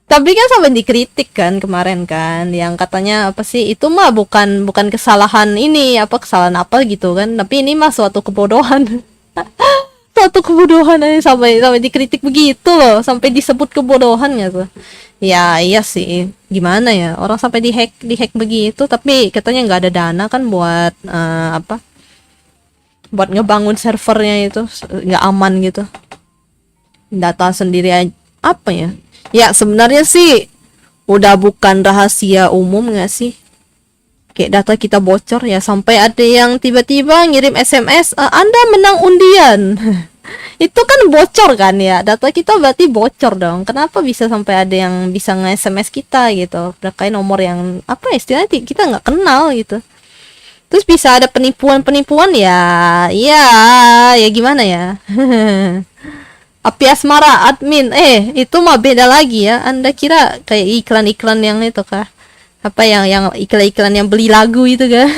Tapi kan sampai dikritik kan kemarin kan, yang katanya apa sih, itu mah bukan kesalahan ini, kesalahan apa gitu kan, tapi ini mah suatu kebodohan. Suatu kebodohan aja, sampai dikritik begitu loh, sampai disebut kebodohan gitu. Ya iya sih, gimana ya, orang sampai dihack begitu, tapi katanya nggak ada dana kan buat buat ngebangun servernya itu, nggak aman gitu, data sendiri aja, apa ya. Ya sebenarnya sih udah bukan rahasia umum nggak sih, kayak data kita bocor ya, sampai ada yang tiba-tiba ngirim SMS, Anda menang undian. Itu kan bocor kan ya, data kita berarti bocor dong. Kenapa bisa sampai ada yang bisa nge-SMS kita gitu, pakai nomor yang apa istilahnya kita nggak kenal gitu. Terus bisa ada penipuan ya, ya, ya gimana ya. Api Asmara admin, itu mah beda lagi ya. Anda kira kayak iklan-iklan yang itu kah? Apa yang iklan-iklan yang beli lagu itu kah?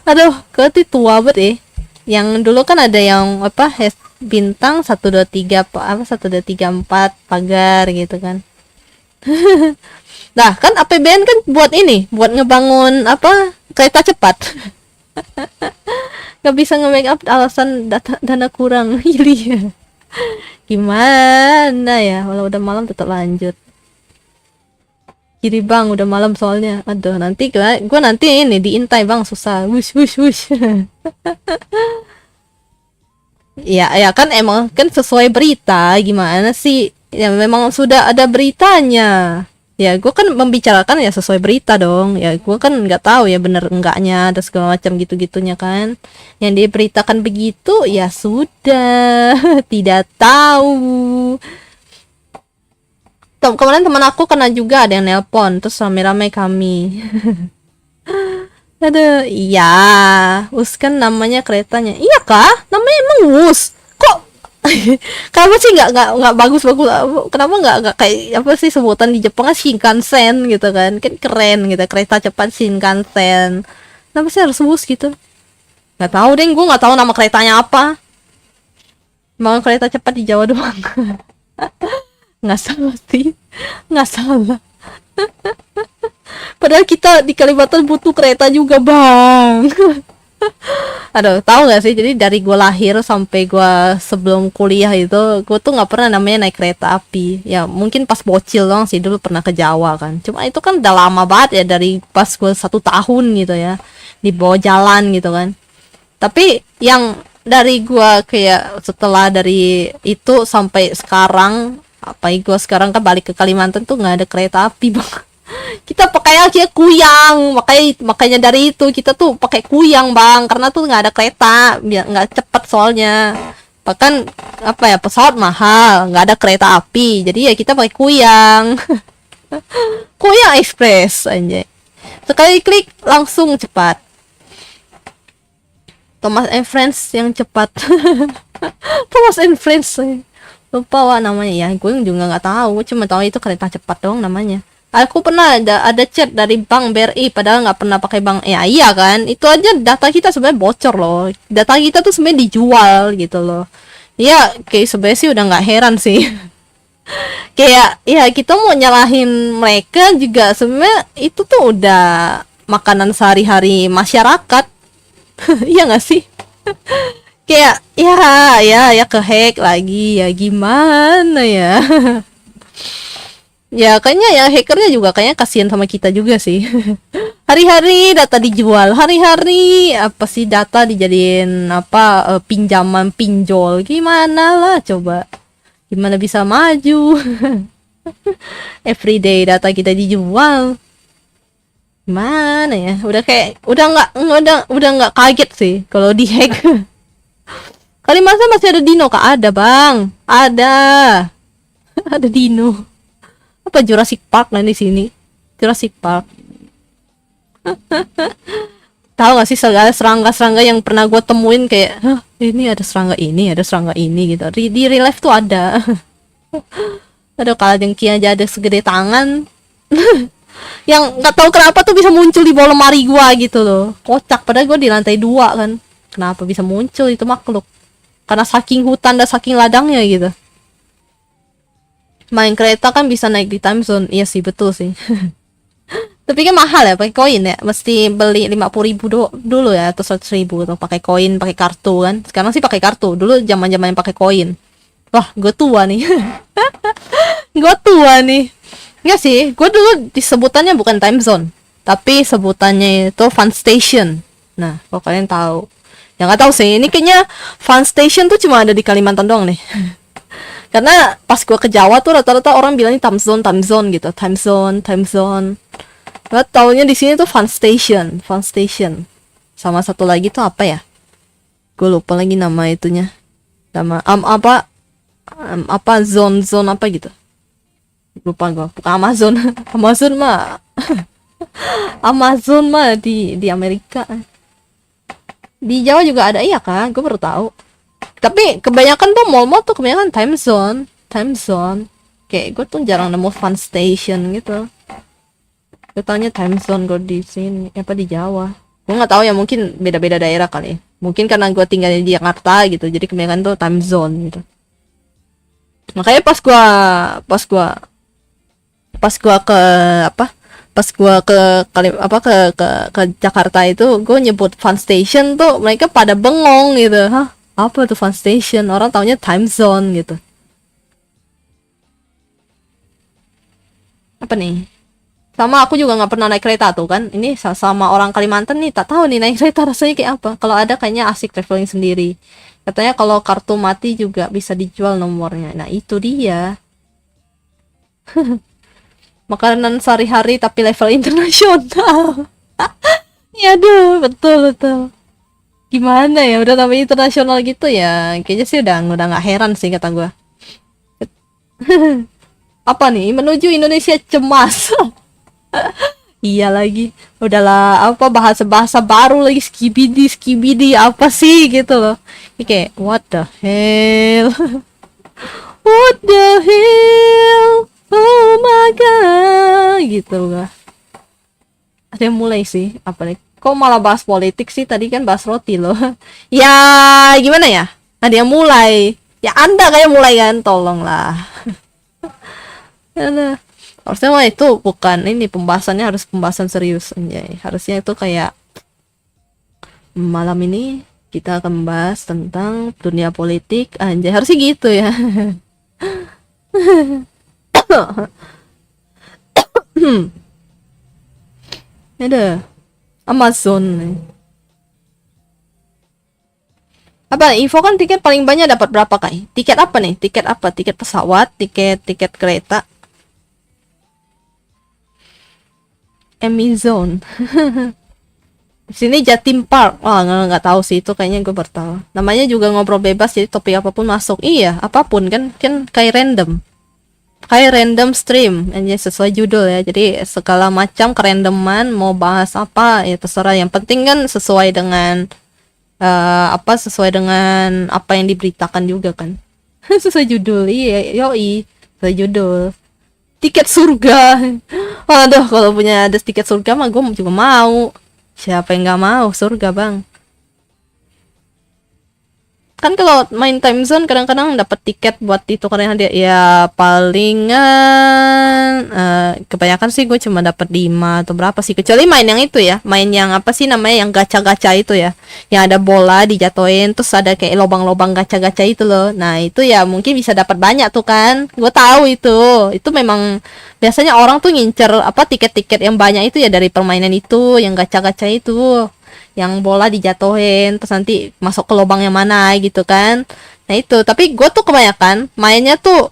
Aduh, kau tuh tua banget Yang dulu kan ada yang apa bintang 123 apa 1234 pagar gitu kan. Nah, kan APBN kan buat ini, buat ngebangun apa kereta cepat. Gak bisa nge-make up alasan dana kurang. Iya. Gimana ya, walau udah malam tetap lanjut. Kiri bang, udah malam soalnya. Aduh, nanti gue nanti ini diintai bang, susah. Wush wush wush. Ya kan emang kan sesuai berita, gimana sih? Ya memang sudah ada beritanya. Ya gue kan membicarakan ya sesuai berita dong. Ya gue kan nggak tahu ya bener enggaknya ada segala macam gitu-gitunya kan. Yang diberitakan begitu ya sudah. Tidak tahu. Kemarin teman aku kena juga, ada yang nelpon, terus rame-rame kami. Aduh, iya, Us kan namanya keretanya. Iya kah? Namanya emang Us. Kok? Kenapa sih nggak bagus? Kenapa nggak kayak apa sih sebutan di Jepang kan Shinkansen gitu kan? Kan keren gitu, kereta cepat Shinkansen. Kenapa sih harus Us gitu? Nggak tahu deh, gue nggak tahu nama keretanya apa. Mau kereta cepat di Jawa doang. Nggak salah sih, nggak salah. Padahal kita di Kalimantan butuh kereta juga bang. Aduh, tahu nggak sih, jadi dari gue lahir sampai gue sebelum kuliah itu gue tuh nggak pernah namanya naik kereta api. Ya mungkin pas bocil doang sih, dulu pernah ke Jawa kan, cuma itu kan udah lama banget ya, dari pas gue 1 tahun gitu ya di bawah jalan gitu kan. Tapi yang dari gue kayak setelah dari itu sampai sekarang, apa gue sekarang kan balik ke Kalimantan tuh nggak ada kereta api bang. Kita pakai aja kuyang, makanya dari itu kita tuh pakai kuyang bang, karena tuh nggak ada kereta, biar nggak cepet soalnya. Bahkan apa ya, pesawat mahal, nggak ada kereta api, jadi ya kita pakai kuyang. Kuyang Express aja, sekali klik langsung cepat. Thomas and Friends yang cepat. Thomas and Friends, lupa wah namanya ya, gue juga nggak tahu, cuma tahu itu kereta cepat dong namanya. Aku pernah ada chat dari bank BRI, padahal nggak pernah pakai bank. Ya iya kan, itu aja data kita sebenarnya bocor loh, data kita tuh sebenarnya dijual gitu loh. Ya kayak sebenarnya sih udah nggak heran sih. Kayak ya kita mau nyalahin mereka juga, sebenarnya itu tuh udah makanan sehari-hari masyarakat. Iya nggak sih? Kayak ya kehack lagi, ya gimana ya. Ya kayaknya ya hackernya juga kayaknya kasihan sama kita juga sih. Hari-hari data dijual, hari-hari apa sih data dijadiin apa pinjaman pinjol, gimana lah coba, gimana bisa maju. Everyday data kita dijual, gimana ya, udah kayak udah nggak kaget sih kalau dihack. Kalimantan masih ada dino kak? Ada bang, ada dino. Apa Jurassic Park lah di sini, Jurassic Park. Tahu gak sih segala serangga yang pernah gue temuin, kayak ini ada serangga ini gitu, di real life tuh ada. Aduh, kalajengki aja ada segede tangan. Yang nggak tahu kenapa tuh bisa muncul di bawah lemari gua gitu loh, kocak, padahal gua di lantai 2 kan. Kenapa bisa muncul itu makhluk? Karena saking hutan dan saking ladangnya gitu. Main kereta kan bisa naik di time zone. Iya sih, betul sih. Tapi kan mahal ya pakai koin ya, mesti beli 50.000 dulu ya, atau 100.000 tuh pakai koin, pakai kartu kan. Sekarang sih pakai kartu, dulu zaman-zaman pakai koin. Wah, gue tua nih. Gue tua nih. Enggak sih, gue dulu disebutannya bukan time zone, tapi sebutannya itu fun station. Nah, kalau kalian tahu, ya nggak tahu sih, ini kayaknya fun station tuh cuma ada di Kalimantan doang nih. Karena pas gue ke Jawa tuh rata-rata orang bilangnya time zone gitu, time zone. Gua taunya di sini tuh Fun Station, Fun Station. Sama satu lagi tuh apa ya? Gue lupa lagi nama itunya. Nama apa zone apa gitu. Lupa gue. Bukan Amazon. Amazon mah Amazon mah di Amerika. Di Jawa juga ada iya kan? Gue baru tahu. Tapi kebanyakan tuh mall-mall tuh kebanyakan time zone, time zone. Kayak gue tuh jarang nemu Fun Station gitu. Gue tanya time zone gue di sini apa di Jawa. Gue nggak tahu ya, mungkin beda-beda daerah kali. Mungkin karena gue tinggal di Jakarta gitu, jadi kebanyakan tuh time zone gitu. Makanya pas gua ke apa? Pas gua ke Jakarta itu, gue nyebut Fun Station tuh mereka pada bengong gitu. Hah? Apa tuh Fun Station? Orang taunya time zone gitu. Apa nih? Sama aku juga nggak pernah naik kereta tuh kan. Ini sama orang Kalimantan nih, tak tahu nih naik kereta rasanya kayak apa. Kalau ada kayaknya asik traveling sendiri. Katanya kalau kartu mati juga bisa dijual nomornya. Nah itu dia. Makanan sehari-hari tapi level internasional. Ya aduh, betul betul. Gimana ya, udah namanya internasional gitu ya. Kayaknya sih udah nggak heran sih kata gue. Apa nih? Menuju Indonesia cemas. Iya lagi. Udahlah, apa bahasa-bahasa baru lagi, skibidi skibidi apa sih gitu loh. Ini kayak what the hell? What the hell? Oh my god gitu loh. Ada yang mulai sih, apa nih? Kok malah bahas politik sih? Tadi kan bahas roti loh. Ya, gimana ya? Ada yang mulai. Ya Anda kayak mulai kan, tolonglah. Aduh. Harusnya mah itu bukan ini, pembahasannya harus pembahasan serius anjay. Harusnya itu kayak malam ini kita akan membahas tentang dunia politik anjay. Harusnya gitu ya. Ada Amazon nih. Apa info kan tiket paling banyak dapat berapa kai? Tiket apa nih? Tiket apa? Tiket pesawat, tiket kereta. Amazon. Di sini Jatim Park. Wah, nggak tahu sih itu, kayaknya gue baru tahu. Namanya juga ngobrol bebas, jadi topik apapun masuk. Iya, apapun kan kayak random. Kayak random stream, aja sesuai judul ya. Jadi segala macam kerandoman, mau bahas apa ya terserah. Yang penting kan sesuai dengan sesuai dengan apa yang diberitakan juga kan. Sesuai judul. Iya, yoi. Sesuai judul. Tiket surga. Aduh, kalau punya ada tiket surga mah gue juga mau. Siapa yang nggak mau surga, Bang? Kan kalau main time zone kadang-kadang dapat tiket buat itu karena dia ya palingan kebanyakan sih gue cuma dapat 5 atau berapa sih, kecuali main yang itu ya, main yang apa sih namanya, yang gacha-gacha itu ya, yang ada bola dijatuhin terus ada kayak lobang-lobang gacha-gacha itu loh. Nah itu ya mungkin bisa dapat banyak tuh kan, gue tahu itu memang biasanya orang tuh ngincer apa tiket-tiket yang banyak itu ya dari permainan itu yang gacha-gacha itu, yang bola dijatuhin terus nanti masuk ke lubang yang mana gitu kan. Nah itu, tapi gue tuh kebanyakan mainnya tuh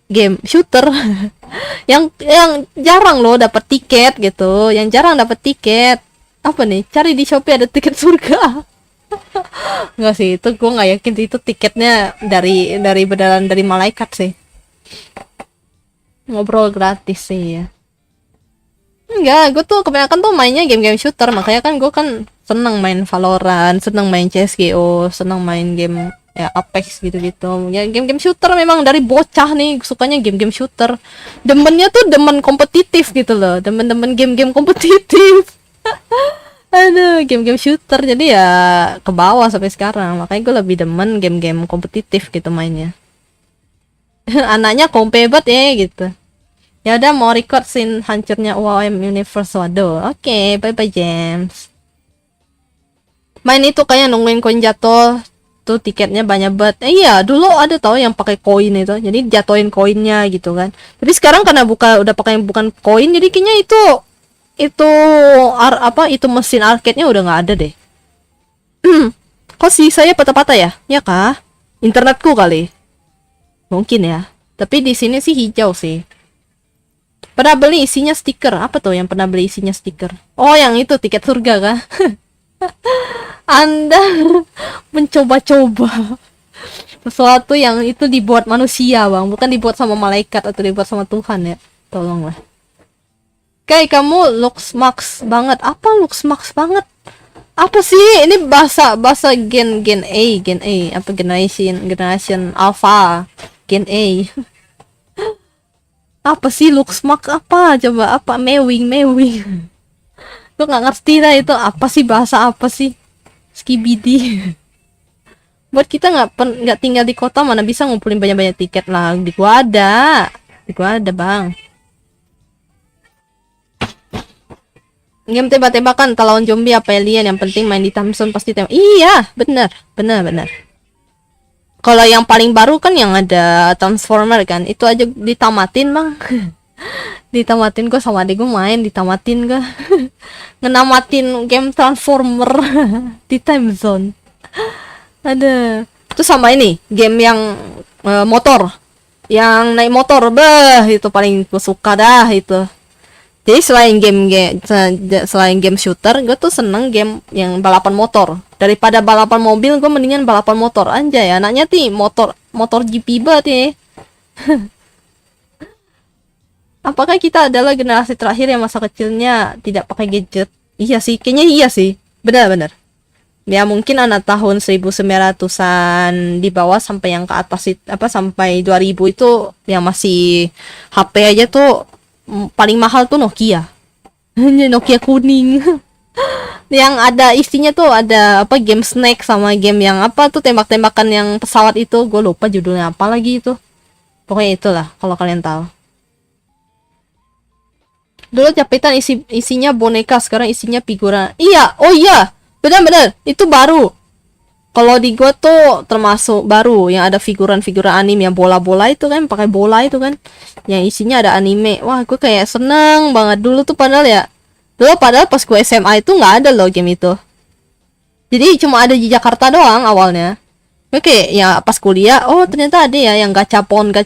game shooter. yang jarang loh dapat tiket gitu, yang jarang dapat tiket. Apa nih, cari di Shopee ada tiket surga. Nggak sih, itu gue nggak yakin itu tiketnya dari beneran dari malaikat sih. Ngobrol gratis sih ya. Enggak, gue tuh kebanyakan tuh mainnya game-game shooter, makanya kan gue kan seneng main Valorant, seneng main CSGO, seneng main game ya Apex gitu-gitu. Ya game-game shooter memang dari bocah nih sukanya game-game shooter. Demennya tuh demen kompetitif gitu loh, demen-demen game-game kompetitif. Aduh, game-game shooter jadi ya ke bawah sampai sekarang. Makanya gue lebih demen game-game kompetitif gitu mainnya. Anaknya kompebat ya gitu. Ya udah mau record scene hancurnya UAM Universe. Waduh. Oke, bye-bye James. Main itu kayak nungguin koin jatuh. Tuh tiketnya banyak banget. Iya, dulu ada tau yang pakai koin itu. Jadi jatuhin koinnya gitu kan. Tapi sekarang karena udah pakai bukan koin, jadi kayaknya itu itu mesin arcade-nya udah nggak ada deh. Kok sih saya patah-patah ya? Ya kah? Internetku kali. Mungkin ya. Tapi di sini sih hijau sih. Pernah beli isinya stiker. Apa tuh yang pernah beli isinya stiker? Oh, yang itu tiket surga kah? Anda mencoba-coba sesuatu yang itu dibuat manusia, Bang, bukan dibuat sama malaikat atau dibuat sama Tuhan ya. Tolonglah. Kayak kamu looks max banget. Apa looks max banget? Apa sih? Ini bahasa gen A, apa generation alpha, gen A. Apa sih looks max apa? Coba apa mewing. Gue nggak ngerti lah itu apa sih, bahasa apa sih? Skibidi. Buat kita nggak tinggal di kota, mana bisa ngumpulin banyak tiket lah. Di gua ada bang. Game tembak-tembakan lawan zombie apa alien, yang penting main di Thompson pasti tembak. Iya, benar. Kalau yang paling baru kan yang ada Transformer kan, itu aja ditamatin bang. Ditamatin gue sama adik gue main, ditamatin gue. Ngenamatin game Transformer di time zone. Ada. Terus sama ini, game yang motor. Yang naik motor, itu paling gue suka dah itu. Jadi selain game shooter, gue tuh seneng game yang balapan motor. Daripada balapan mobil, gue mendingan balapan motor. Anjay, anaknya ti motor GP banget ya. Apakah kita adalah generasi terakhir yang masa kecilnya tidak pakai gadget? Iya sih, kayaknya iya sih. Benar. Ya mungkin anak tahun 1900-an di bawah sampai yang ke atas sampai 2000 itu yang masih HP aja tuh paling mahal tuh Nokia. Nokia kuning. Yang ada isinya tuh ada apa, game Snake sama game yang apa tuh tembak-tembakan yang pesawat itu, gue lupa judulnya apa lagi itu. Pokoknya itulah kalau kalian tahu. Dulu Capitan isinya boneka, sekarang isinya figuran. Iya, oh iya, benar itu baru. Kalau di gua tuh termasuk baru yang ada figuran anime yang bola-bola itu kan, pakai bola itu kan, yang isinya ada anime. Wah, gue kayak seneng banget dulu tuh, padahal pas gue SMA itu nggak ada loh game itu. Jadi cuma ada di Jakarta doang awalnya. Oke, ya pas kuliah, oh ternyata ada ya yang gachapon,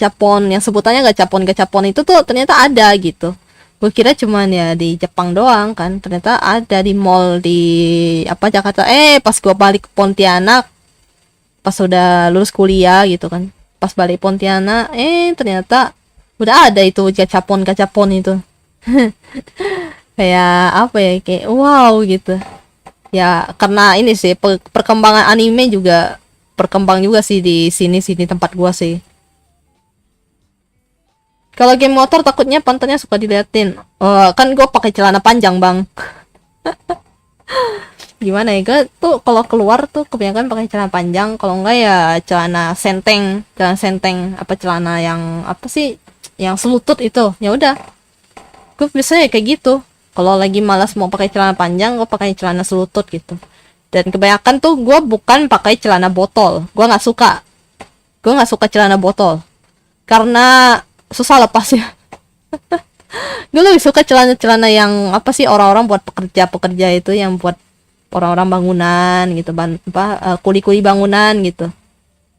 yang sebutannya gachapon itu tuh ternyata ada gitu. Gue kira cuman ya di Jepang doang kan, ternyata ada di mall di Jakarta. Pas gue balik ke Pontianak, pas udah lulus kuliah gitu kan, pas balik Pontianak, ternyata udah ada itu gachapon itu. Kayak apa ya, kayak wow gitu ya, karena ini sih perkembangan anime juga berkembang juga sih di sini tempat gua sih. Kalau game motor takutnya pantatnya suka diliatin. Kan gue pakai celana panjang bang. Gimana ya, gue tuh kalau keluar tuh kebanyakan pakai celana panjang. Kalau enggak ya celana senteng, apa celana yang apa sih, yang selutut itu. Ya udah, gue biasanya kayak gitu. Kalau lagi malas mau pakai celana panjang, gue pakai celana selutut gitu. Dan kebanyakan tuh gue bukan pakai celana botol. Gue nggak suka celana botol karena susah lepasnya. Gue lebih suka celana yang apa sih, orang-orang buat pekerja itu, yang buat orang-orang bangunan gitu, kuli-kuli bangunan gitu.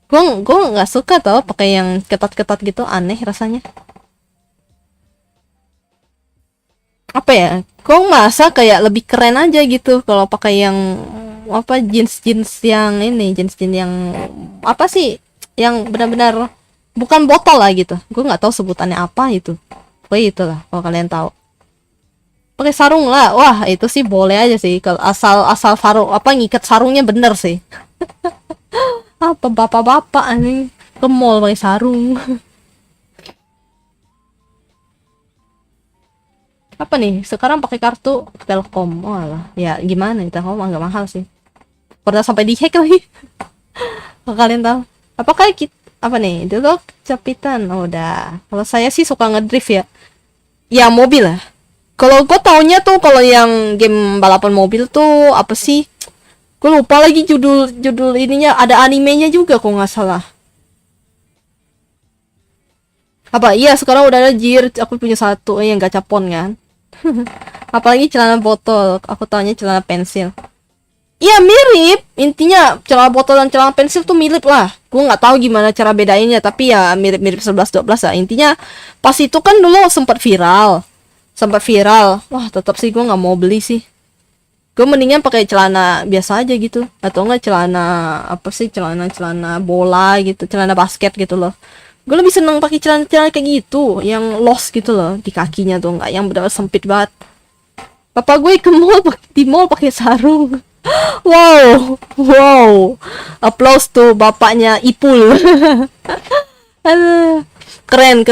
Gue nggak suka tau pakai yang ketat-ketat gitu, aneh rasanya. Apa ya, gue merasa kayak lebih keren aja gitu kalau pakai yang apa, jeans yang ini, jeans yang apa sih, yang benar-benar bukan botol lah gitu. Gue nggak tahu sebutannya apa itu. Pokoknya itulah kalau kalian tahu. Pakai sarung lah, wah itu sih boleh aja sih, kalau asal sarung apa, ngikat sarungnya bener sih. Apa bapak-bapak anjing ke mall pakai sarung. Apa nih sekarang pakai kartu Telkom. Oh alah, ya gimana nih, Telkom agak mahal sih. Pernah sampai dihack lagi. Kalau kalian tahu, apakah kita apa nih dulu Capitan? Oh, udah. Kalau saya sih suka ngedrift ya mobil lah. Kalau gue taunya tuh kalau yang game balapan mobil tuh apa sih, gue lupa lagi judul ininya, ada animenya juga kok nggak salah. Apa iya, sekarang udah ada Gear, aku punya satu yang gachapon kan. Apalagi celana botol, aku taunya celana pensil. Iya mirip, intinya celana botol dan celana pensil tuh mirip lah. Gue nggak tahu gimana cara bedainnya, tapi ya mirip-mirip 11-12 lah. Intinya pas itu kan dulu sempat viral. Wah, tetap sih gue nggak mau beli sih. Gue mendingan pakai celana biasa aja gitu, atau enggak celana apa sih, celana bola gitu, celana basket gitu loh. Gue lebih seneng pakai celana kayak gitu, yang los gitu loh di kakinya tuh, nggak yang benar sempit banget. Papa gue ke mall, di mall pakai sarung. Wow, wow. Applause tuh bapaknya Ipul. Aduh, keren.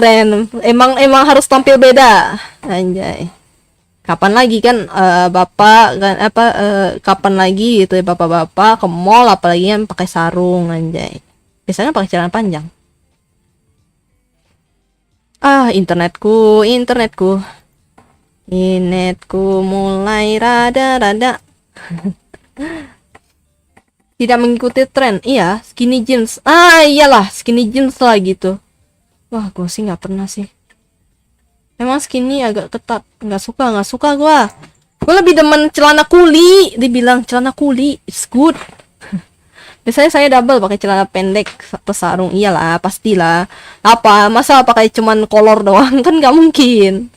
Emang harus tampil beda. Anjay. Kapan lagi kan bapak kan kapan lagi gitu ya bapak-bapak ke mall apalagi yang pakai sarung, anjay. Biasanya pakai celana panjang. Internetku mulai rada-rada tidak mengikuti tren. Iya, skinny jeans. Iyalah, skinny jeans lah gitu. Wah, gue sih nggak pernah sih. Emang skinny agak ketat. Nggak suka gue. Gue lebih demen celana kuli. Dibilang celana kuli, it's good. Biasanya saya double pakai celana pendek atau sarung. Iyalah, pastilah. Apa? Masa pakai cuman kolor doang? Kan nggak mungkin.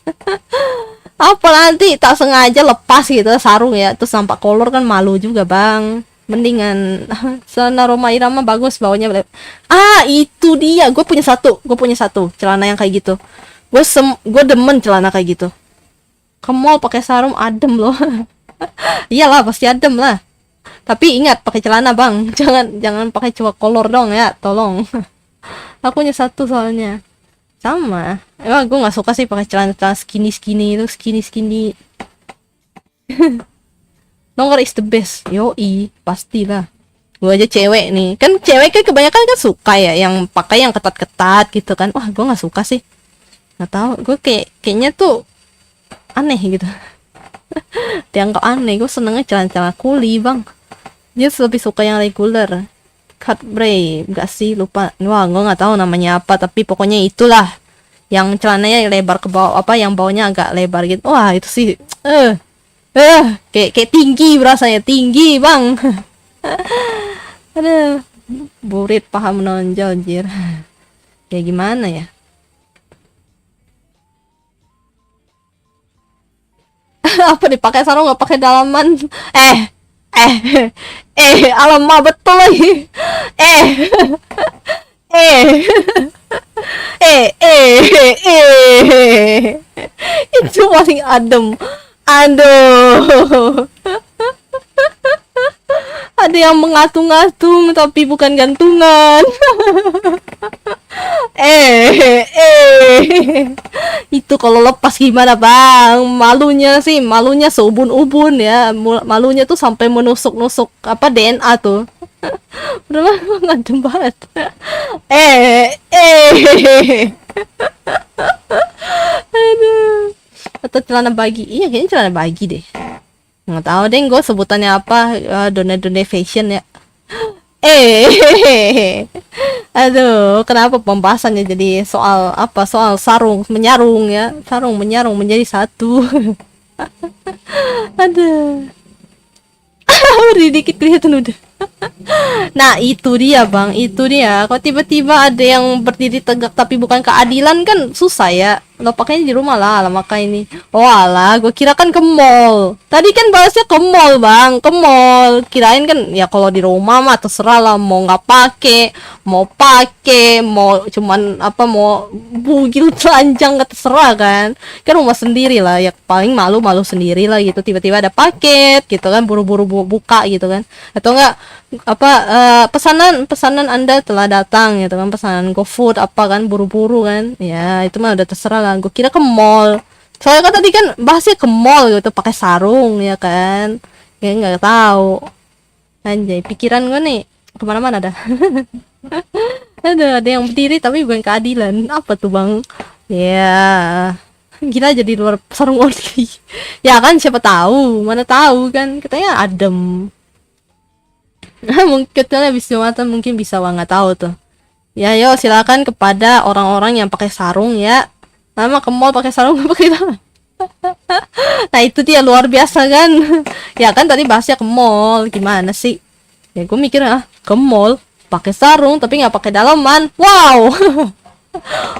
Apa nanti tak sengaja lepas gitu sarung ya, terus nampak kolor kan malu juga bang. Mendingan celana Rhoma Irama bagus bawahnya. Itu dia, gue punya satu celana yang kayak gitu. Gue demen celana kayak gitu. Ke mall pakai sarung adem loh. Iyalah pasti adem lah. Tapi ingat pakai celana bang, jangan pakai cuma kolor dong ya, tolong. Aku punya satu soalnya. Sama. Emang gue nggak suka sih pakai celana skinny itu, skinny. Longer is the best. Yoi, pastilah. Gue aja cewek nih. Kan cewek kan kebanyakan kan suka ya yang pakai yang ketat-ketat gitu kan. Wah, gue nggak suka sih. Nggak tahu. Gue kayaknya tuh aneh gitu. Dianggap aneh. Gue senengnya celana kuli bang. Dia lebih suka yang regular. Cut braid, enggak sih, lupa. Wah, gue nggak tahu namanya apa, tapi pokoknya itulah yang celananya lebar ke bawah, yang bawahnya agak lebar gitu. Wah, itu sih kayak tinggi, berasanya tinggi bang. Aduh, burit paha menonjol anjir. Kayak gimana ya? Apa dipakai sarung nggak pakai dalaman? Alamak betul lagi. eh eh itu masih adem. Aduh, ada yang mengatung-ngatung tapi bukan gantungan. Itu kalau lepas gimana bang? Malunya seubun-ubun ya. Malunya tuh sampai menusuk-nusuk DNA tuh. Udahlah, ngadem banget. Aduh. Atau celana bagi. Iya, kayaknya celana bagi deh. Nggak tahu deh gue sebutannya apa. Done fashion ya. Aduh, kenapa pembahasannya jadi soal sarung menyarung ya, sarung menyarung menjadi satu. Aduh. Beri dikit kelihatan udah. Nah itu dia bang, itu dia. Kalau tiba-tiba ada yang berdiri tegak tapi bukan keadilan kan susah ya. Lo pakainya di rumah lah maka ini. Oh alah, gue kira kan ke mall. Tadi kan bahasnya ke mall bang, ke mall. Kirain kan ya kalau di rumah mah terserah lah, mau nggak pakai, mau cuman mau bugil telanjang nggak terserah kan. Kan rumah sendiri lah ya, paling malu sendiri lah gitu. Tiba-tiba ada paket gitu kan, buru-buru buka gitu kan. Atau enggak pesanan Anda telah datang gitu kan, pesanan GoFood kan, buru-buru kan. Ya itu mah udah terserah lah. Gue kira ke mall. Soalnya kan tadi kan bahasnya ke mall gitu pakai sarung ya kan. Kayak nggak tahu. Anjay, pikiran gue nih kemana-mana dah. ada yang berdiri tapi bukan keadilan. Apa tuh bang? Ya gila jadi luar sarung oli. Ya kan siapa tahu, mana tahu kan, katanya adem. Mungkin kita habis Jumatan mungkin bisa nggak tahu tuh. Ya yo silakan kepada orang-orang yang pakai sarung ya. Nama ke mall pakai sarung nggak pakai tangan. Nah itu dia luar biasa kan. Ya kan tadi bahasnya ke mall, gimana sih? Ya gue mikir ke mall pakai sarung tapi nggak pakai dalaman. Wow.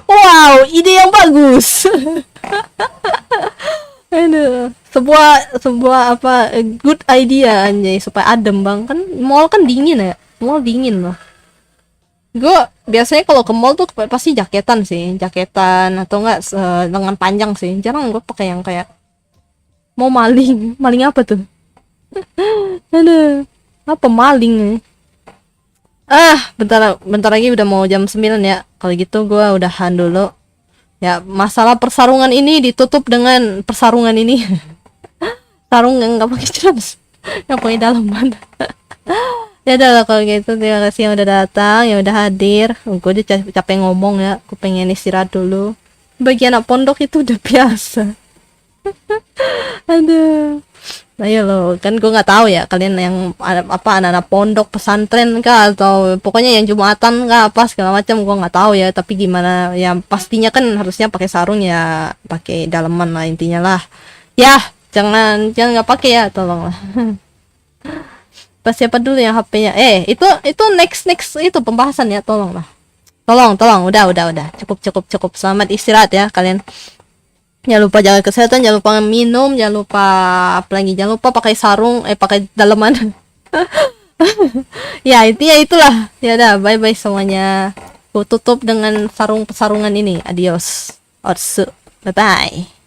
Wow, ide yang bagus. Aduh, sebuah apa good idea anjay supaya adem bang, kan mall kan dingin ya, mall dingin loh. Gue biasanya kalau ke mall tuh pasti jaketan atau enggak lengan panjang sih, jarang gue pakai yang kayak mau maling. Maling apa tuh? Aduh, apa maling nih? Bentar lagi udah mau jam 9 ya. Kalau gitu gue udahan dulu. Ya, masalah persarungan ini ditutup dengan persarungan ini. Sarung yang nggak pakai jeans, yang pakai dalaman. Ya udah lah kalau gitu, terima kasih yang udah datang, yang udah hadir. Gue udah capek ngomong ya, aku pengen istirahat dulu. Bagi anak pondok itu udah biasa. Aduh. Nah ya lo, kan gue nggak tahu ya kalian yang apa anak-anak pondok pesantren kah atau pokoknya yang jumatan kah apa segala macam, gue nggak tahu ya. Tapi gimana ya, pastinya kan harusnya pakai sarung ya, pakai daleman lah intinya lah. Ya jangan nggak pakai ya, tolong lah. Pas siapa dulu yang HP-nya? Itu next itu pembahasan ya, tolong lah. Tolong, udah. Cukup. Selamat istirahat ya kalian. Jangan lupa jaga kesehatan, jangan lupa minum, jangan lupa apa lagi? Jangan lupa pakai sarung, pakai daleman. Ya, intinya itulah. Ya udah, bye-bye semuanya. Aku tutup dengan sarungan ini. Adios. Orsu. Bye-bye.